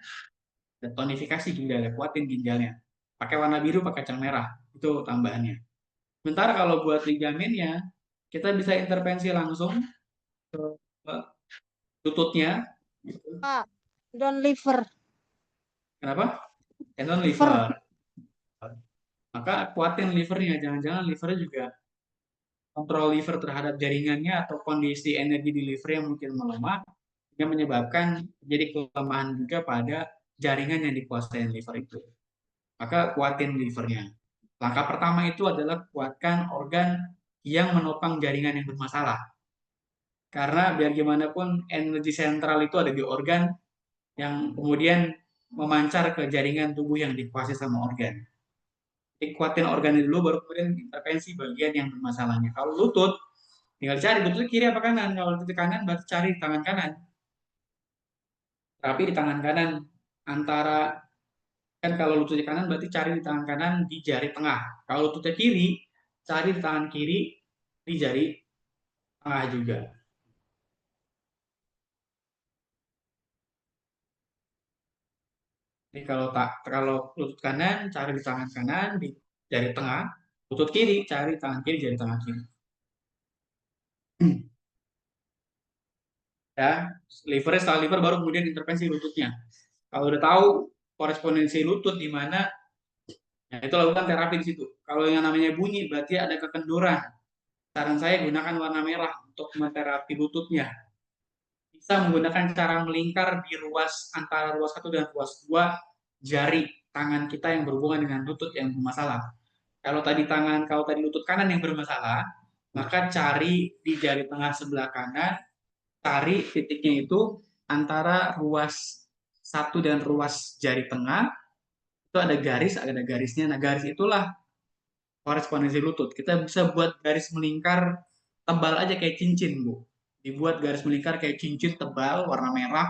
tonifikasi ginjalnya, kuatin ginjalnya. Pakai warna biru, pakai cang merah, itu tambahannya. Sementara kalau buat ligamennya, kita bisa intervensi langsung ke lututnya. Gitu. Pak, tendon liver. Kenapa? Tendon liver. Maka kuatin livernya, jangan-jangan livernya juga kontrol liver terhadap jaringannya atau kondisi energi di liver yang mungkin melemah, yang menyebabkan jadi kelemahan juga pada jaringan yang dikuasai liver itu. Maka kuatin livernya. Langkah pertama itu adalah kuatkan organ yang menopang jaringan yang bermasalah. Karena biar gimana pun energi sentral itu ada di organ yang kemudian memancar ke jaringan tubuh yang dikuasai sama organ. Jadi kuatin organ dulu baru kemudian intervensi bagian yang bermasalahnya. Kalau lutut, tinggal cari lutut kiri apa kanan. Kalau lutut kanan berarti cari di tangan kanan. Tapi di tangan kanan antara kan kalau lututnya kanan berarti cari di tangan kanan di jari tengah. Kalau lututnya kiri, cari di tangan kiri di jari tengah juga. Jadi kalau lutut kanan cari di tangan kanan di jari tengah, lutut kiri cari tangan kiri jari tangan kiri. Ya, setelah liver baru kemudian intervensi lututnya. Kalau udah tahu korespondensi lutut di mana, ya itu lakukan terapi di situ. Kalau yang namanya bunyi berarti ada kekenduran saran saya gunakan warna merah untuk menterapi lututnya. Bisa menggunakan cara melingkar di antara ruas 1 dan ruas 2 jari tangan kita yang berhubungan dengan lutut yang bermasalah. Kalau tadi lutut kanan yang bermasalah, maka cari di jari tengah sebelah kanan, cari titiknya itu antara ruas 1 dan ruas jari tengah, itu ada garisnya. Nah, garis itulah korespondensi lutut. Kita bisa buat garis melingkar tebal aja kayak cincin, Bu. Dibuat garis melingkar kayak cincin tebal warna merah.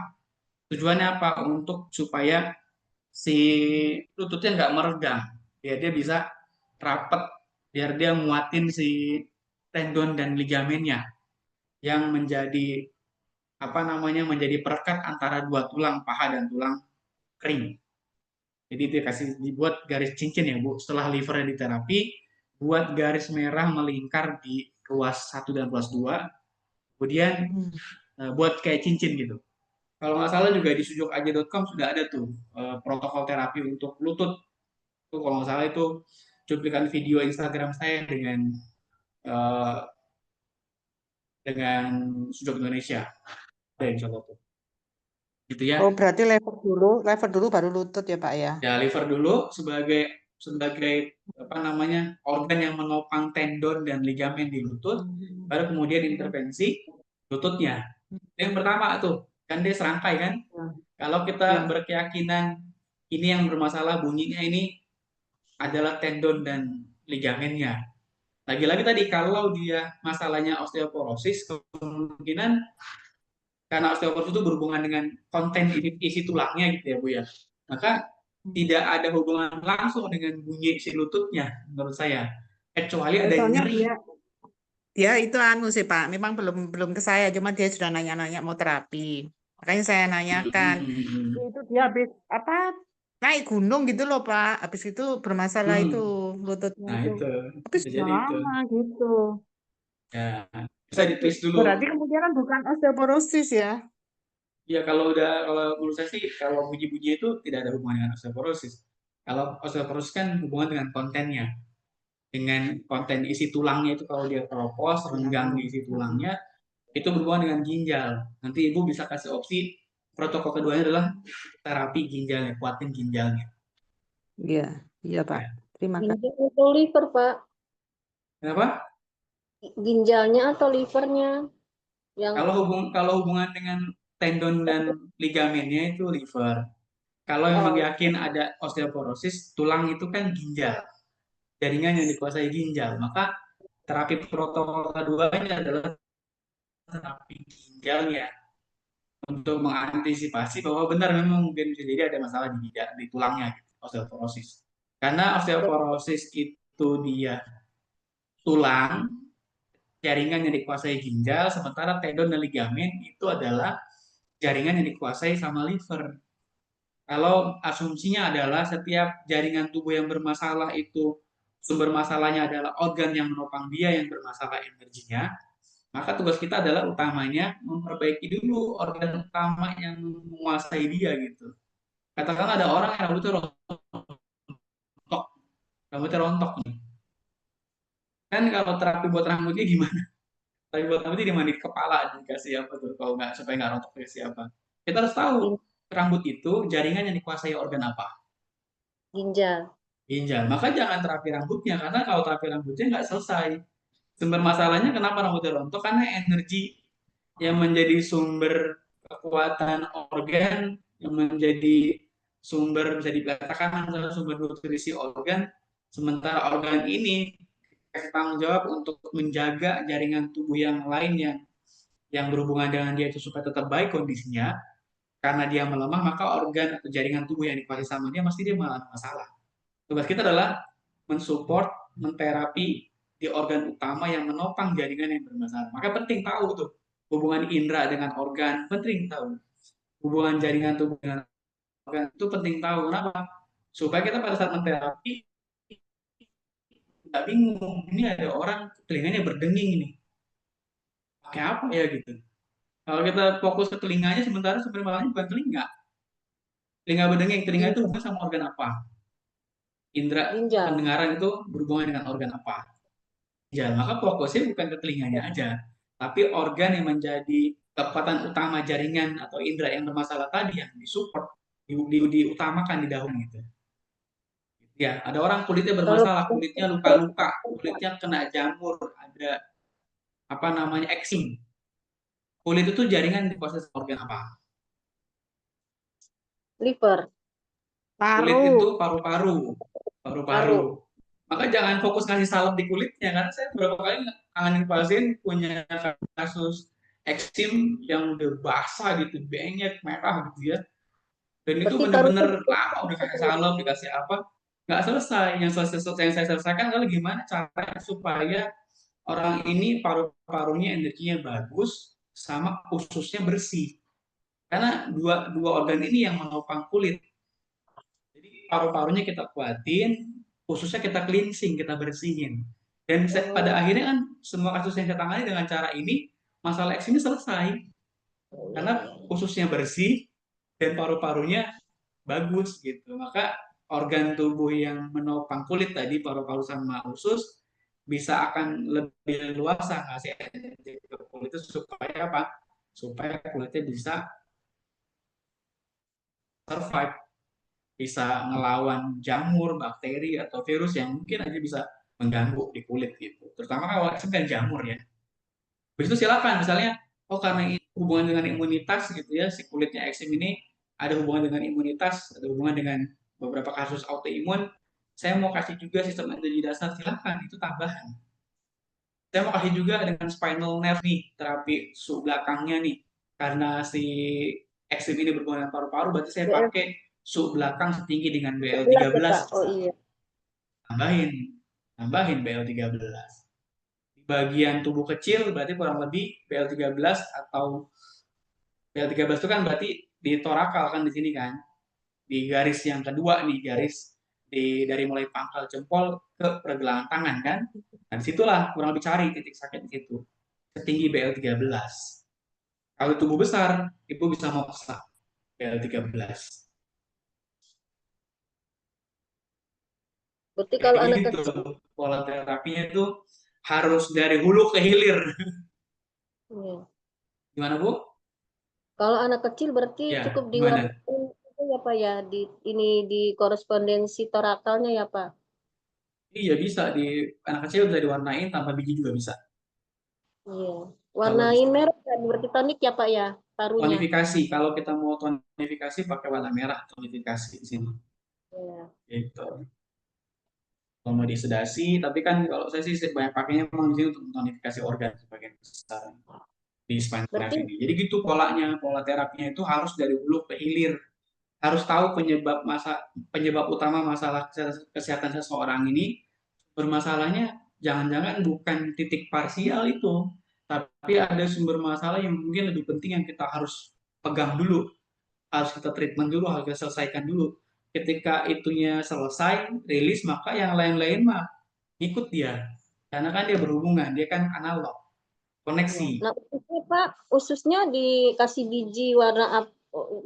Tujuannya apa? Untuk supaya si lututnya nggak meregang, biar dia bisa rapet, biar dia muatin si tendon dan ligamennya yang menjadi menjadi perekat antara dua tulang paha dan tulang kering. Jadi dia dibuat garis cincin ya Bu. Setelah livernya diterapi, buat garis merah melingkar di ruas 1 dan ruas 2, kemudian buat kayak cincin gitu. Kalau nggak salah juga di sujukaja.com sudah ada tuh protokol terapi untuk lutut. Tuh kalau nggak salah itu cuplikan video Instagram saya uh, dengan Sujok Indonesia. Ada insya Allah tuh. Gitu ya. Oh, berarti lever dulu baru lutut ya Pak ya? Ya, liver dulu sebagai organ yang menopang tendon dan ligamen di lutut, baru kemudian intervensi lututnya. Yang pertama tuh, kan dia serangkai kan? Kalau kita berkeyakinan ini yang bermasalah bunyinya ini adalah tendon dan ligamennya. Lagi-lagi tadi kalau dia masalahnya osteoporosis, kemungkinan karena osteoporosis itu berhubungan dengan konten isi tulangnya gitu ya Bu ya. Maka tidak ada hubungan langsung dengan bunyi si lututnya menurut saya. Kecuali ada Soalnya nyeri. dia itu sih Pak, memang belum ke saya, cuma dia sudah nanya-nanya mau terapi. Makanya saya nanyakan. Itu dia habis naik gunung gitu loh Pak. Habis itu bermasalah itu lututnya Nah itu. itu, Tapi bisa sudah jadi itu. lama gitu. Ya, bisa ditulis dulu. Berarti kemungkinan bukan osteoporosis ya? Ya kalau menurut saya sih kalau bunyi-bunyi itu tidak ada hubungan dengan osteoporosis. Kalau osteoporosis kan hubungan dengan kontennya, dengan konten isi tulangnya itu kalau dia keropos, renggang di isi tulangnya, itu berhubungan dengan ginjal. Nanti ibu bisa kasih opsi protokol keduanya adalah terapi ginjalnya, kuatin ginjalnya. Iya Pak. Ya. Terima kasih. Ginjal atau liver, Pak? Kenapa? Ginjalnya atau livernya? Yang Kalau hubungan dengan tendon dan ligamennya itu liver. Kalau memang yakin ada osteoporosis, tulang itu kan ginjal, jaringan yang dikuasai ginjal. Maka terapi protokol keduanya adalah terapi ginjalnya untuk mengantisipasi bahwa benar memang mungkin bisa jadi ada masalah di tulangnya, osteoporosis. Karena osteoporosis itu dia tulang, jaringan yang dikuasai ginjal, sementara tendon dan ligamen itu adalah jaringan yang dikuasai sama liver. Kalau asumsinya adalah setiap jaringan tubuh yang bermasalah itu sumber masalahnya adalah organ yang menopang dia yang bermasalah energinya, maka tugas kita adalah utamanya memperbaiki dulu organ utama yang menguasai dia gitu. Katakanlah ada orang yang rambutnya rontok nih. Kan kalau terapi buat rambutnya gimana? Terapi buat rambutnya di mana? Di kepala dikasih apa tuh? Kalau nggak supaya nggak rontok dikasih apa? Kita harus tahu rambut itu jaringan yang dikuasai organ apa? ginjal. Ginjal. Maka jangan terapi rambutnya karena kalau terapi rambutnya nggak selesai. Sumber masalahnya kenapa rambutnya rontok? Karena energi yang menjadi sumber kekuatan organ, yang menjadi sumber bisa dikatakan sumber nutrisi organ, sementara organ ini kasih tanggung jawab untuk menjaga jaringan tubuh yang lain yang berhubungan dengan dia itu supaya tetap baik kondisinya. Karena dia melemah, maka organ atau jaringan tubuh yang dikuasai sama dia pasti dia mengalami masalah. Tugas kita adalah mensupport, menterapi di organ utama yang menopang jaringan yang bermasalah. Maka penting tahu tuh hubungan indera dengan organ, penting tahu. Hubungan jaringan tubuh dengan organ itu penting tahu. Kenapa? Supaya kita pada saat menterapi nggak bingung. Ini ada orang telinganya berdenging ini. Pakai apa ya gitu. Kalau kita fokus ke telinganya, sementara sumber masalahnya bukan telinga. Telinga berdenging, telinga itu hubungan sama organ apa? Indera Ginjal. pendengaran itu berhubungan dengan organ apa? ginjal. Maka fokusnya bukan ke telinganya aja, tapi organ yang menjadi kekuatan utama jaringan atau indera yang bermasalah tadi yang disupport, diutamakan di dahulu gitu. Ya, ada orang kulitnya Kalau bermasalah, kulitnya luka-luka, kulitnya kena jamur, ada apa namanya eksim. Kulit itu jaringan di proses organ apa? liver, Kulit itu Paru. paru-paru, paru. paru-paru. Maka jangan fokus ngasih salep di kulitnya, karena saya beberapa kali nanganin pasien punya kasus eksim yang udah basah gitu, benyek, merah gitu ya. Dan itu Berarti parunya bener-bener lama udah kasih salep, dikasih apa, nggak selesai. Yang saya selesaikan adalah gimana cara supaya orang ini paru-parunya energinya bagus, sama ususnya bersih. Karena dua organ ini yang menopang kulit. Jadi paru-parunya kita kuatin, khususnya kita cleansing, kita bersihin. Dan pada akhirnya kan semua kasus yang saya tangani dengan cara ini, masalah eksimnya selesai. Karena khususnya bersih dan paru-parunya bagus gitu. Maka organ tubuh yang menopang kulit tadi, paru-paru sama usus, bisa akan lebih luasa ngasih energi ke kulit itu supaya apa? Supaya kulitnya bisa survive, bisa ngelawan jamur, bakteri, atau virus yang mungkin aja bisa mengganggu di kulit gitu. Terutama kalau eksim kan jamur ya. Habis itu silakan misalnya, oh karena ini hubungan dengan imunitas gitu ya, si kulitnya eksim ini ada hubungan dengan imunitas, ada hubungan dengan beberapa kasus autoimun, saya mau kasih juga sistem energi dasar, silakan, itu tambahan. Saya mau kasih juga dengan spinal nerve nih, terapi belakangnya nih, karena si eksim ini berhubungan dengan paru-paru, berarti saya BL pakai belakang setinggi dengan 11 ya, BL13 Pak. Oh iya. tambahin tambahin BL13 di bagian tubuh kecil, berarti kurang lebih BL13 atau BL13 itu kan berarti di torakal kan, di sini kan, di garis yang kedua nih, garis dari mulai pangkal jempol ke pergelangan tangan kan. Dan situlah kurang lebih cari titik sakit di situ, setinggi BL13. Kalau tubuh besar, ibu bisa moksa BL13. Berarti kalau Kayak anak gitu, kecil, pola terapinya itu harus dari hulu ke hilir. iya. Gimana Bu? Kalau anak kecil berarti Ya, cukup gimana? diwarnain itu ya Pak ya, di ini di korespondensi torakalnya ya Pak. Iya bisa, di anak kecil bisa diwarnain tanpa biji juga bisa. Iya. Kalau Warnain merah kan berarti tonik ya Pak ya, parunya. tonifikasi, kalau kita mau tonifikasi pakai warna merah tonifikasi di sini. Iya. Gitu. Kalau mau disedasi, tapi kan kalau saya sih banyak pakainya memang di sini untuk tonifikasi organ sebagian besar di spinal nerve Berarti ini. Jadi gitu polanya, pola terapinya itu harus dari hulu ke hilir. Harus tahu penyebab utama masalah kesehatan seseorang ini. Bermasalahnya jangan-jangan bukan titik parsial itu, tapi ada sumber masalah yang mungkin lebih penting yang kita harus pegang dulu, harus kita treatment dulu, harus kita selesaikan dulu. Ketika itunya selesai, rilis, maka yang lain-lain mah ikut dia. Karena kan dia berhubungan, dia kan analog, iya. koneksi. Nah, ususnya Pak, ususnya dikasih biji warna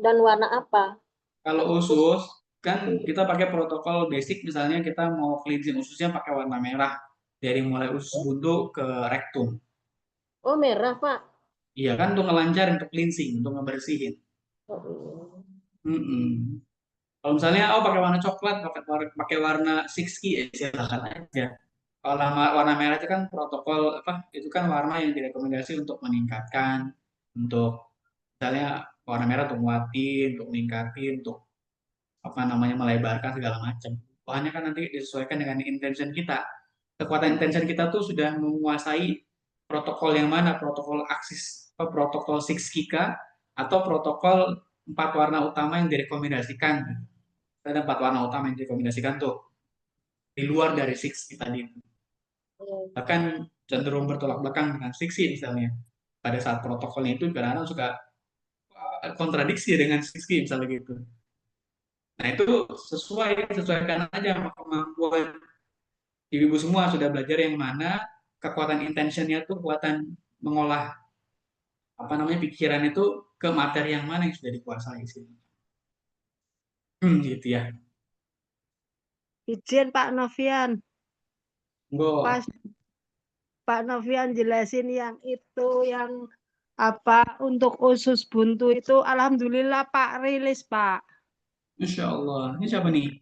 dan warna apa? Kalau usus, kan kita pakai protokol basic, misalnya kita mau cleansing ususnya pakai warna merah, dari mulai usus buntu ke rektum. Oh, merah Pak. Iya kan, untuk ngelancarin, untuk cleansing, untuk ngebersihin. Oh, iya. Mm-mm. Kalau misalnya pakai warna coklat, pakai warna six key, ya silakan aja. Kalau warna merah itu kan protokol apa? Itu kan warna yang direkomendasi untuk meningkatkan, untuk misalnya warna merah untuk nguatin, untuk meningkatin, untuk apa namanya melebarkan segala macam. Bahannya kan nanti disesuaikan dengan intention kita. Kekuatan intention kita tuh sudah menguasai protokol yang mana, protokol aksis, protokol 6 kika atau protokol 4 warna utama yang direkomendasikan. Ada 4 warna utama yang direkomendasikan tuh di luar dari 6 tadi. Iya. Bahkan cenderung bertolak belakang dengan 6 misalnya. Pada saat protokolnya itu kadang-kadang suka kontradiksi dengan 6 misalnya gitu. Nah itu sesuaikan aja sama kemampuan ibu-ibu semua, sudah belajar yang mana, kekuatan intentionnya tuh kekuatan mengolah apa namanya pikiran itu ke materi yang mana yang sudah dikuasai sih. Gitu ya. Izin Pak Novian, Enggak. pas Pak Novian jelasin yang itu yang apa untuk usus buntu itu alhamdulillah Pak rilis Pak. Insya Allah. Ini siapa nih?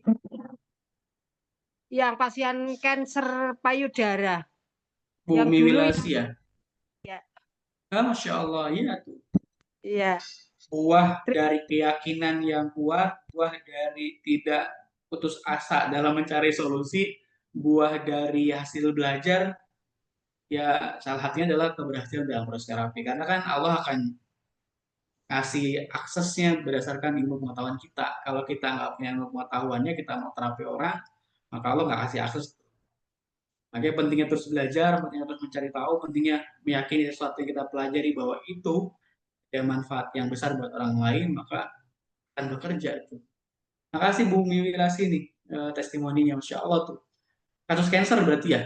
Yang pasien kanker payudara. Bu Yang dulu Miwilasi ya? ya. Masya Allah, iya tuh. Iya. Buah dari keyakinan yang kuat, buah dari tidak putus asa dalam mencari solusi, buah dari hasil belajar, ya salah satunya adalah keberhasilan dalam proses terapi. Karena kan Allah akan kasih aksesnya berdasarkan ilmu pengetahuan kita. Kalau kita nggak punya ilmu pengetahuannya, kita mau terapi orang, maka Allah nggak kasih akses. Makanya pentingnya terus belajar, pentingnya terus mencari tahu, pentingnya meyakini sesuatu yang kita pelajari bahwa itu ada manfaat yang besar buat orang lain, maka akan bekerja itu. Makasih Bu Miwilasi nih testimoninya, Masya Allah tuh. Kasus cancer berarti ya?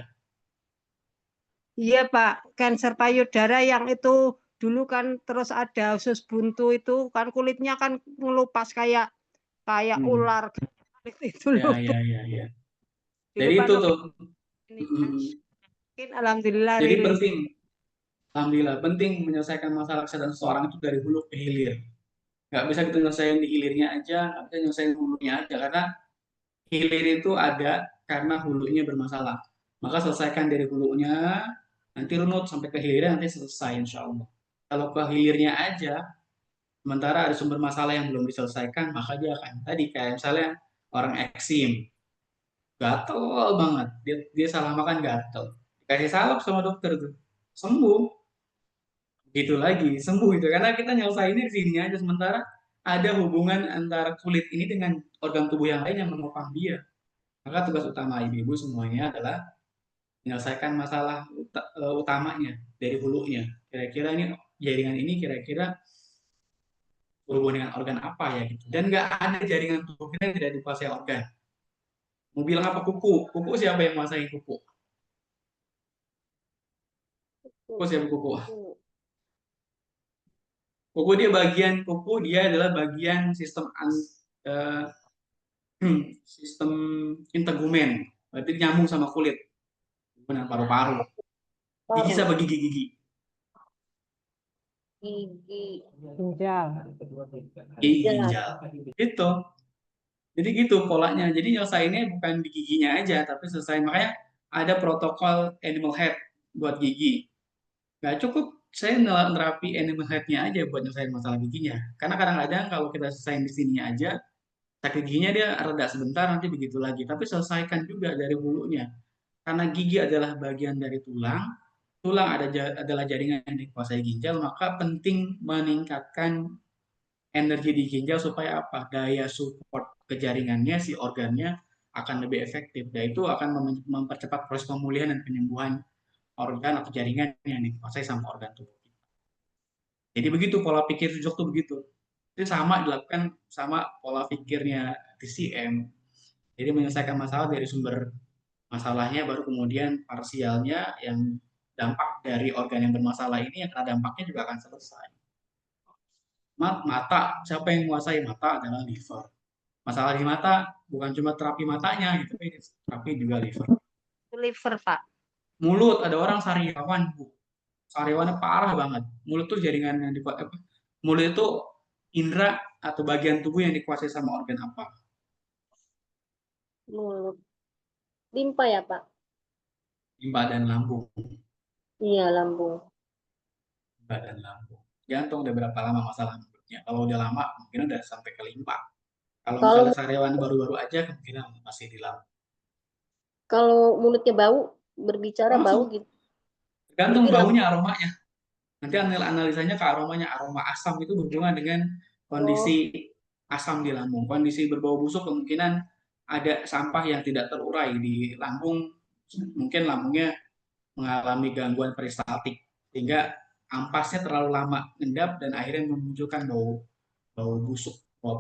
Iya Pak, kanker payudara yang itu dulu kan terus ada usus buntu itu kan kulitnya kan ngelupas kayak ular itu loh. Ya. Dulu Jadi Pak itu Novi tuh. ini kan mungkin alhamdulillah Jadi rilis. penting, alhamdulillah penting menyelesaikan masalah kesehatan seseorang itu dari hulu ke hilir. Nggak bisa kita nyelesain di hilirnya aja, nggak bisa nyelesain hulunya aja, karena hilir itu ada karena hulunya bermasalah. Maka selesaikan dari hulunya, nanti runut sampai ke hilirnya, nanti selesai insya Allah. Kalau ke hilirnya aja, sementara ada sumber masalah yang belum diselesaikan, maka dia akan tadi kayak misalnya orang eksim, gatel banget, dia salah makan gatel, dikasih salep sama dokter tuh, sembuh, gitu lagi, sembuh itu karena kita nyelesainnya di sini aja, sementara ada hubungan antara kulit ini dengan organ tubuh yang lain yang menopang dia. Maka tugas utama ibu-ibu semuanya adalah menyelesaikan masalah utamanya dari hulunya. Kira-kira ini jaringan ini kira-kira berhubungan dengan organ apa ya gitu. Dan nggak ada jaringan tubuh kita yang tidak dikuasai organ. Mau bilang apa kuku? Kuku siapa yang menguasai kuku? Kuku siapa kuku? Kuku dia adalah bagian eh, sistem integumen. Berarti nyambung sama kulit. Benar paru-paru. Gigi siapa gigi? Gigi. Ginjal. Ginjal. Itu. Jadi gitu polanya. Jadi nyelesainnya bukan di giginya aja, tapi selesai. Makanya ada protokol animal head buat gigi. Nggak cukup saya nerapi animal head-nya aja buat nyelesain masalah giginya. Karena kadang-kadang kalau kita selesaiin di sininya aja, sakit giginya dia reda sebentar, nanti begitu lagi. Tapi selesaikan juga dari hulunya. Karena gigi adalah bagian dari tulang, adalah jaringan yang dikuasai ginjal, maka penting meningkatkan energi di ginjal supaya apa? Daya support ke jaringannya, si organnya akan lebih efektif. Dan itu akan mempercepat proses pemulihan dan penyembuhan organ atau jaringan yang dikuasai sama organ tubuh kita. Jadi begitu pola pikir Sujok tuh begitu. Itu sama dilakukan sama pola pikirnya TCM. Jadi menyelesaikan masalah dari sumber masalahnya, baru kemudian parsialnya yang dampak dari organ yang bermasalah ini, yang karena dampaknya juga akan selesai. Mata, siapa yang menguasai mata adalah liver. Masalah di mata bukan cuma terapi matanya gitu, tapi juga liver. Liver Pak. Mulut, ada orang sariawan, Bu. Sariawannya parah banget. Mulut tuh jaringan yang mulut itu indera atau bagian tubuh yang dikuasai sama organ apa? Mulut. Limpa ya Pak? Limpa dan lambung. Iya, lambung. Limpa dan lambung. Jantung udah berapa lama masalah mulutnya? Kalau udah lama, mungkin udah sampai ke limpa. Kalau misalnya sariawan baru-baru aja, kemungkinan masih di lambung. Kalau mulutnya bau, berbicara bau gitu. Tergantung baunya, aromanya. Nanti analisanya ke aromanya. Aroma asam itu berhubungan dengan kondisi asam di lambung. Kondisi berbau busuk kemungkinan ada sampah yang tidak terurai di lambung. Mungkin lambungnya mengalami gangguan peristaltik sehingga ampasnya terlalu lama ngendap dan akhirnya memunculkan bau busuk. Bau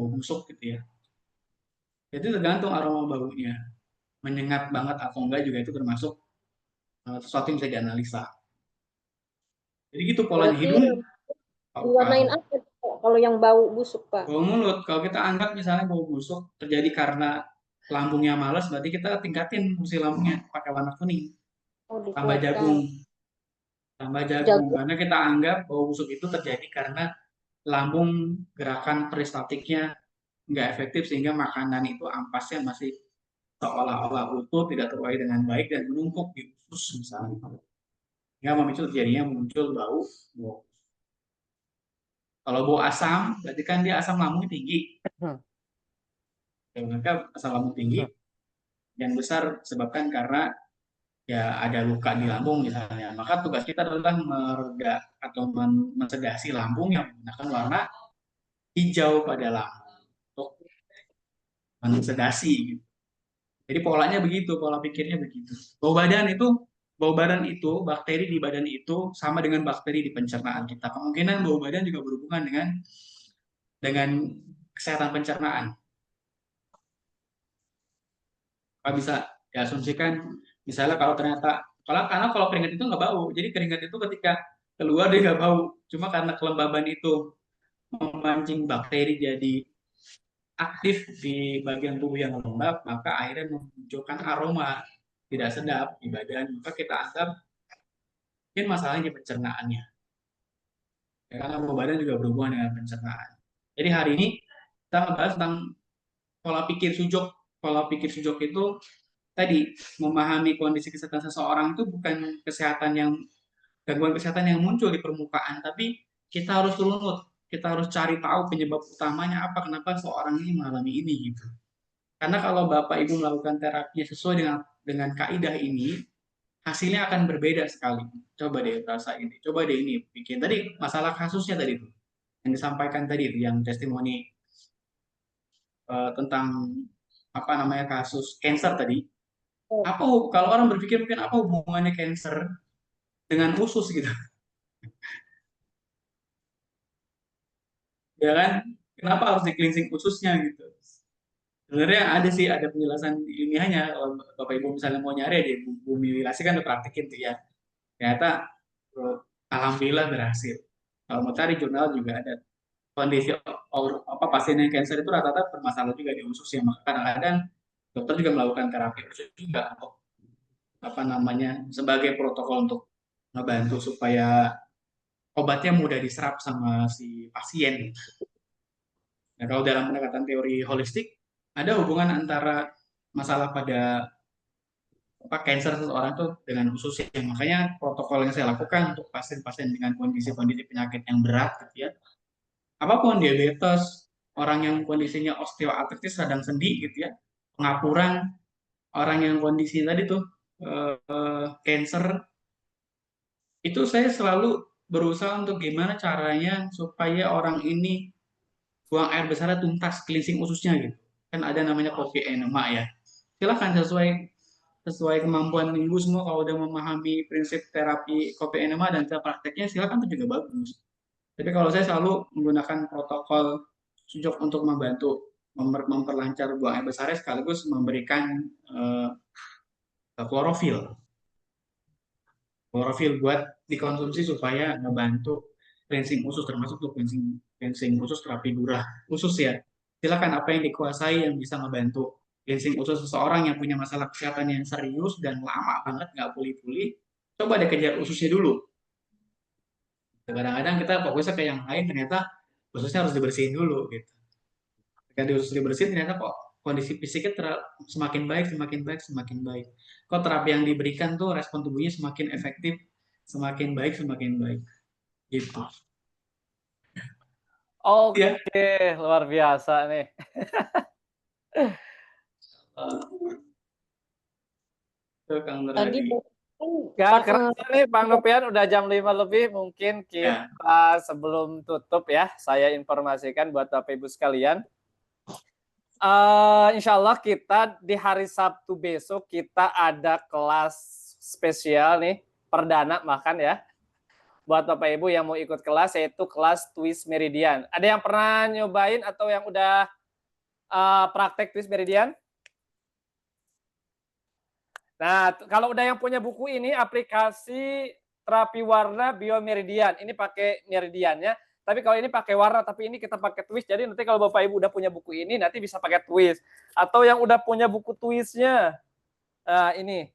busuk gitu ya. Jadi tergantung aroma baunya. Menyengat banget atau enggak juga itu termasuk sesuatu yang bisa dianalisa. Jadi gitu polanya. Hidung diwarnain apa kalau yang bau busuk Pak? Bau mulut, kalau kita anggap misalnya bau busuk terjadi karena lambungnya malas, berarti kita tingkatin fungsi lambungnya pakai warna kuning. Oh, tambah dikuatkan. jagung. Tambah jagung, Jagung. karena kita anggap bau busuk itu terjadi karena lambung gerakan peristaltiknya nggak efektif sehingga makanan itu ampasnya masih seolah-olah utuh, tidak terbuai dengan baik dan menumpuk di usus misalnya. Sehingga memicu terjadinya muncul bau. Kalau bau asam, berarti kan dia asam lambung tinggi. Maka asam lambung tinggi yang besar disebabkan karena ya ada luka di lambung misalnya. Maka tugas kita adalah mereda atau mensedasi lambung yang menggunakan warna hijau pada lambung untuk mensedasi gitu. Jadi polanya begitu, pola pikirnya begitu. Bau badan itu, bakteri di badan itu sama dengan bakteri di pencernaan kita. Kemungkinan bau badan juga berhubungan dengan kesehatan pencernaan. Apa bisa diasumsikan, misalnya kalau ternyata, karena kalau keringat itu nggak bau, jadi keringat itu ketika keluar dia nggak bau, cuma karena kelembaban itu memancing bakteri jadi aktif di bagian tubuh yang lembab, maka akhirnya memunculkan aroma tidak sedap di badan. Maka kita anggap mungkin masalahnya di pencernaannya. Ya, karena bau badan juga berhubungan dengan pencernaan. Jadi hari ini kita membahas tentang pola pikir sujok. Pola pikir sujok itu tadi memahami kondisi kesehatan seseorang itu bukan gangguan kesehatan yang muncul di permukaan, tapi kita harus runut, kita harus cari tahu penyebab utamanya apa, kenapa seorang ini mengalami ini gitu. Karena kalau Bapak Ibu melakukan terapi sesuai dengan kaidah ini, hasilnya akan berbeda sekali. Coba deh rasain, coba deh ini bikin. Tadi masalah kasusnya tadi itu yang disampaikan tadi itu, yang testimoni tentang apa namanya kasus cancer tadi. Kalau orang berpikir mungkin apa hubungannya cancer dengan usus gitu, ya kan? Kenapa harus di cleansing ususnya gitu? Sebenarnya ada penjelasan ilmiahnya. Kalau Bapak Ibu misalnya mau nyari di Bumi Wilasi kan udah praktekin tuh ya. Ternyata alhamdulillah berhasil. Kalau mau cari jurnal juga ada kondisi pasien yang cancer itu rata-rata bermasalah juga di ususnya. Maka kadang-kadang dokter juga melakukan terapi usus juga untuk apa namanya sebagai protokol untuk membantu supaya obatnya mudah diserap sama si pasien. Nah, kalau dalam pendekatan teori holistik ada hubungan antara masalah pada cancer seseorang tuh dengan ususnya. Makanya protokol yang saya lakukan untuk pasien-pasien dengan kondisi-kondisi penyakit yang berat gitu ya. Apapun diabetes, orang yang kondisinya osteoartritis radang sendi gitu ya. Pengapuran, orang yang kondisi tadi tuh cancer, itu saya selalu berusaha untuk gimana caranya supaya orang ini buang air besarnya tuntas, cleansing ususnya gitu. Kan ada namanya kopi enema ya. Silakan sesuai kemampuan ibu semua, kalau udah memahami prinsip terapi kopi enema dan cara prakteknya silakan, itu juga bagus. Tapi kalau saya selalu menggunakan protokol sujok untuk membantu memperlancar buang air besarnya sekaligus memberikan klorofil buat dikonsumsi supaya membantu cleansing usus, termasuk untuk cleansing usus terapi durah usus ya. Silakan apa yang dikuasai yang bisa membantu cleansing usus seseorang yang punya masalah kesehatan yang serius dan lama banget nggak pulih-pulih. Coba deh kejar ususnya dulu. Kadang-kadang kita fokusnya ke yang lain, ternyata ususnya harus dibersihin dulu gitu. Ketika usus dibersihin ternyata kok kondisi fisiknya semakin baik. Kok terapi yang diberikan tuh respon tubuhnya semakin efektif, semakin baik gitu. Oke, Ya. luar biasa nih. Kang Tadi Nurhadi. Gak kerasa nih Bang Nopian udah jam 5 lebih, mungkin Ya. kita sebelum tutup ya, saya informasikan buat Bapak Ibu sekalian. Insya Allah kita di hari Sabtu besok kita ada kelas spesial nih, perdana bahkan ya. Buat Bapak Ibu yang mau ikut kelas, yaitu kelas Twist Meridian. Ada yang pernah nyobain atau yang udah praktek Twist Meridian? Nah, kalau udah yang punya buku ini, aplikasi terapi warna Biomeridian. Ini pakai meridiannya, tapi kalau ini pakai warna, tapi ini kita pakai twist. Jadi nanti kalau Bapak Ibu udah punya buku ini, nanti bisa pakai twist. Atau yang udah punya buku twistnya, ini.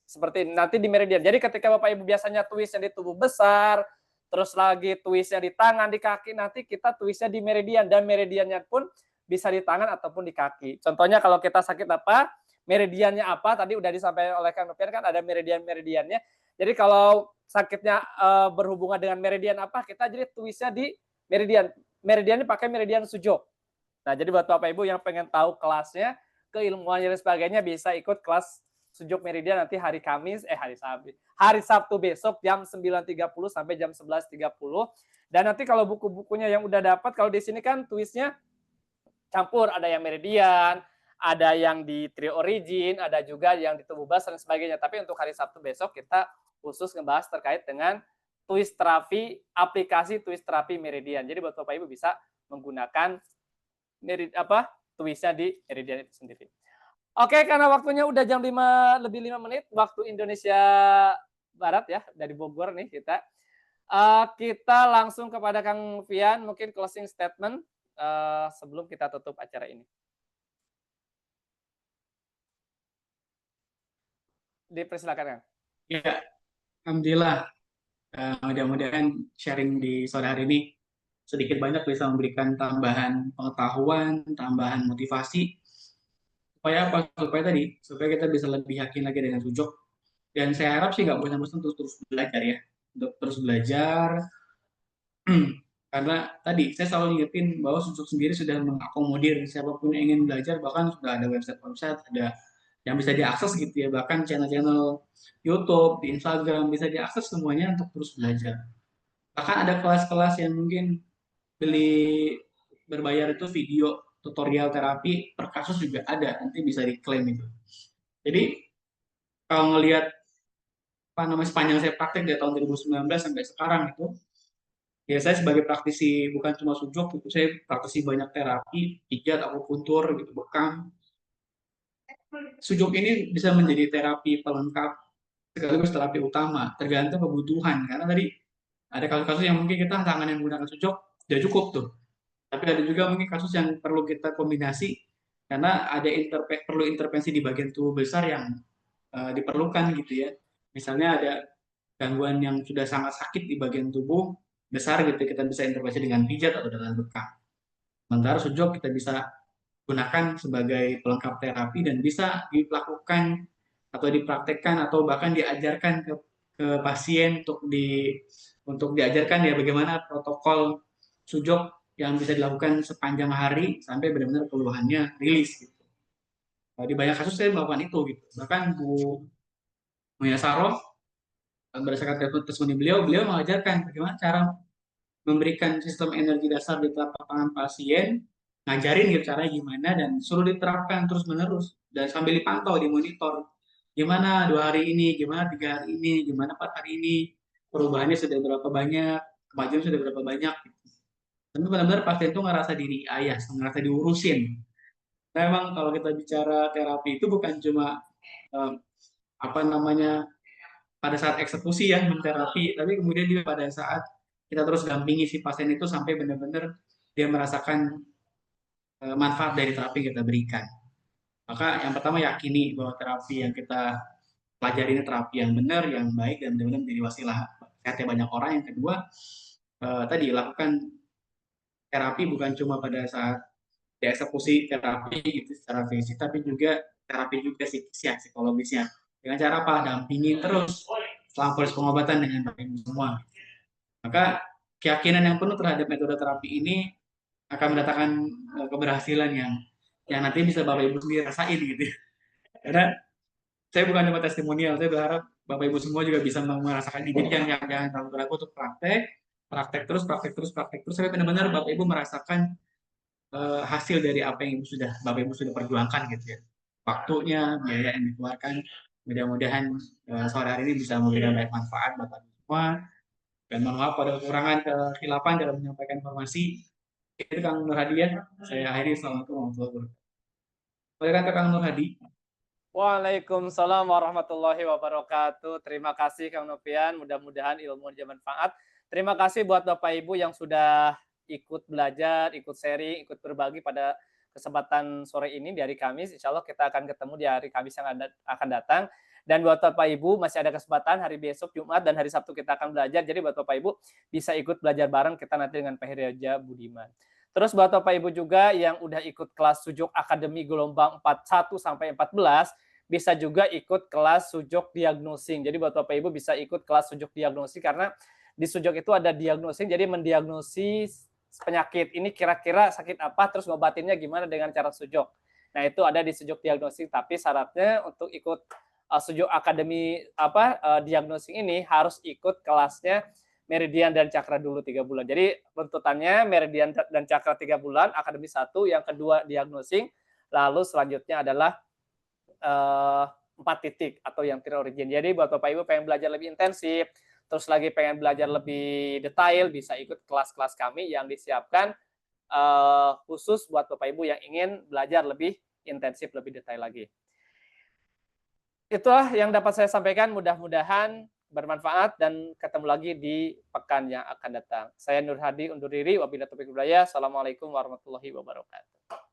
Seperti nanti di meridian. Jadi ketika Bapak Ibu biasanya twistnya di tubuh besar, terus lagi twistnya di tangan, di kaki, nanti kita twistnya di meridian. Dan meridiannya pun bisa di tangan ataupun di kaki. Contohnya kalau kita sakit apa, meridiannya apa, tadi udah disampaikan oleh Kang Nopian kan ada meridian-meridiannya. Jadi kalau sakitnya berhubungan dengan meridian apa, kita jadi twistnya di meridian. Meridiannya pakai meridian sujok. Nah, jadi buat Bapak Ibu yang pengen tahu kelasnya, keilmuannya dan sebagainya bisa ikut kelas sujok meridian nanti hari Sabtu besok jam 9.30 sampai jam 11.30. Dan nanti kalau buku-bukunya yang udah dapat, kalau di sini kan twistnya campur, ada yang meridian, ada yang di trio origin, ada juga yang di tubuh besar dan sebagainya. Tapi untuk hari Sabtu besok kita khusus ngebahas terkait dengan twist terapi, aplikasi twist terapi meridian. Jadi buat Bapak Ibu bisa menggunakan twistnya di meridian itu sendiri. Oke, karena waktunya udah jam 5 lebih 5 menit waktu Indonesia Barat ya, dari Bogor nih kita. Kita langsung kepada Kang Fian, mungkin closing statement sebelum kita tutup acara ini. Dipersilakan, Kang. Ya, alhamdulillah. Mudah-mudahan sharing di sore hari ini sedikit banyak bisa memberikan tambahan pengetahuan, tambahan motivasi. Supaya apa? Supaya kita bisa lebih yakin lagi dengan sujok. Dan saya harap sih nggak bosan-bosan untuk terus belajar ya. Untuk terus belajar. Karena tadi saya selalu ingetin bahwa sujok sendiri sudah mengakomodir siapapun yang ingin belajar, bahkan sudah ada website-website, ada yang bisa diakses gitu ya, bahkan channel-channel YouTube, di Instagram bisa diakses semuanya untuk terus belajar. Bahkan ada kelas-kelas yang mungkin beli berbayar itu video tutorial terapi per kasus juga ada, nanti bisa diklaim itu. Jadi kalau ngelihat sepanjang saya praktek dari tahun 2019 sampai sekarang itu, ya saya sebagai praktisi bukan cuma sujok, itu saya praktisi banyak terapi, pijat, akupuntur, gitu, bekam. Sujok ini bisa menjadi terapi pelengkap sekaligus terapi utama, tergantung kebutuhan. Karena tadi ada kasus-kasus yang mungkin kita tangan yang menggunakan sujok sudah cukup tuh. Tapi ada juga mungkin kasus yang perlu kita kombinasi karena ada perlu intervensi di bagian tubuh besar yang diperlukan gitu ya. Misalnya ada gangguan yang sudah sangat sakit di bagian tubuh besar gitu, kita bisa intervensi dengan pijat atau dengan bekam. Sementara sujok kita bisa gunakan sebagai pelengkap terapi dan bisa dilakukan atau dipraktekkan atau bahkan diajarkan ke pasien untuk diajarkan ya bagaimana protokol sujok yang bisa dilakukan sepanjang hari sampai benar-benar keluhannya rilis gitu. Di banyak kasus saya melakukan itu gitu. Bahkan Bu Muyasaroh berdasarkan testimoni beliau mengajarkan bagaimana cara memberikan sistem energi dasar di telapak tangan pasien, ngajarin gitu caranya gimana dan suruh diterapkan terus-menerus dan sambil dipantau, dimonitor. Gimana 2 hari ini, gimana 3 hari ini, gimana 4 hari ini, perubahannya sudah berapa banyak, kemajuan sudah berapa banyak. Tapi benar-benar pasien itu ngerasa diri ayah, ngerasa diurusin. Memang kalau kita bicara terapi itu bukan cuma pada saat eksekusi ya menterapi, tapi kemudian juga pada saat kita terus dampingi si pasien itu sampai benar-benar dia merasakan manfaat dari terapi yang kita berikan. Maka yang pertama yakini bahwa terapi yang kita pelajari ini terapi yang benar, yang baik, dan benar-benar menjadi wasilah sehatnya banyak orang. Yang kedua, tadi lakukan terapi bukan cuma pada saat dieksekusi terapi gitu secara fisik, tapi juga terapi juga psikologisnya. Dengan cara apa? Dampingi terus selama proses pengobatan dengan baik semua. Maka keyakinan yang penuh terhadap metode terapi ini akan mendatangkan keberhasilan yang nanti bisa Bapak Ibu sendiri rasain gitu. Karena saya bukan cuma testimonial, saya berharap Bapak Ibu semua juga bisa merasakan ini. Jadi jangan terlalu ragu untuk praktek terus sampai benar-benar Bapak Ibu merasakan hasil dari apa yang Bapak Ibu sudah perjuangkan gitu ya. Waktunya, biaya yang dikeluarkan. Mudah-mudahan sore hari ini bisa memberikan banyak manfaat Bapak Ibu semua. Dan mohon maaf pada kekurangan kekhilafan dalam menyampaikan informasi. Itu Kang Nur Hadi ya. Saya akhiri. Assalamualaikum warahmatullahi wabarakatuh. Silakan ke Kang Nur Hadi. Waalaikumsalam warahmatullahi wabarakatuh. Terima kasih Kang Nopian. Mudah-mudahan ilmu bermanfaat. Terima kasih buat Bapak Ibu yang sudah ikut belajar, ikut sharing, ikut berbagi pada kesempatan sore ini di hari Kamis. Insya Allah kita akan ketemu di hari Kamis yang akan datang. Dan buat Bapak Ibu masih ada kesempatan hari besok Jumat dan hari Sabtu kita akan belajar. Jadi buat Bapak Ibu bisa ikut belajar bareng kita nanti dengan Pak Heri Raja Budiman. Terus buat Bapak Ibu juga yang udah ikut kelas Sujok Akademi gelombang 41 sampai 14 bisa juga ikut kelas Sujok Diagnosing. Jadi buat Bapak Ibu bisa ikut kelas Sujok Diagnosing karena di Sujok itu ada diagnosing, jadi mendiagnosis penyakit ini kira-kira sakit apa, terus ngobatinnya gimana dengan cara Sujok. Nah itu ada di Sujok Diagnosing, tapi syaratnya untuk ikut Sujok Akademi diagnosing ini harus ikut kelasnya Meridian dan Cakra dulu 3 bulan. Jadi runtutannya Meridian dan Cakra 3 bulan, Akademi 1, yang kedua diagnosing, lalu selanjutnya adalah 4 titik atau yang Three Origin. Jadi buat Bapak Ibu pengen belajar lebih intensif, terus lagi pengen belajar lebih detail, bisa ikut kelas-kelas kami yang disiapkan khusus buat Bapak Ibu yang ingin belajar lebih intensif, lebih detail lagi. Itulah yang dapat saya sampaikan, mudah-mudahan bermanfaat dan ketemu lagi di pekan yang akan datang. Saya Nur Hadi undur diri, wabillahi taufiq wal hidayah. Assalamualaikum warahmatullahi wabarakatuh.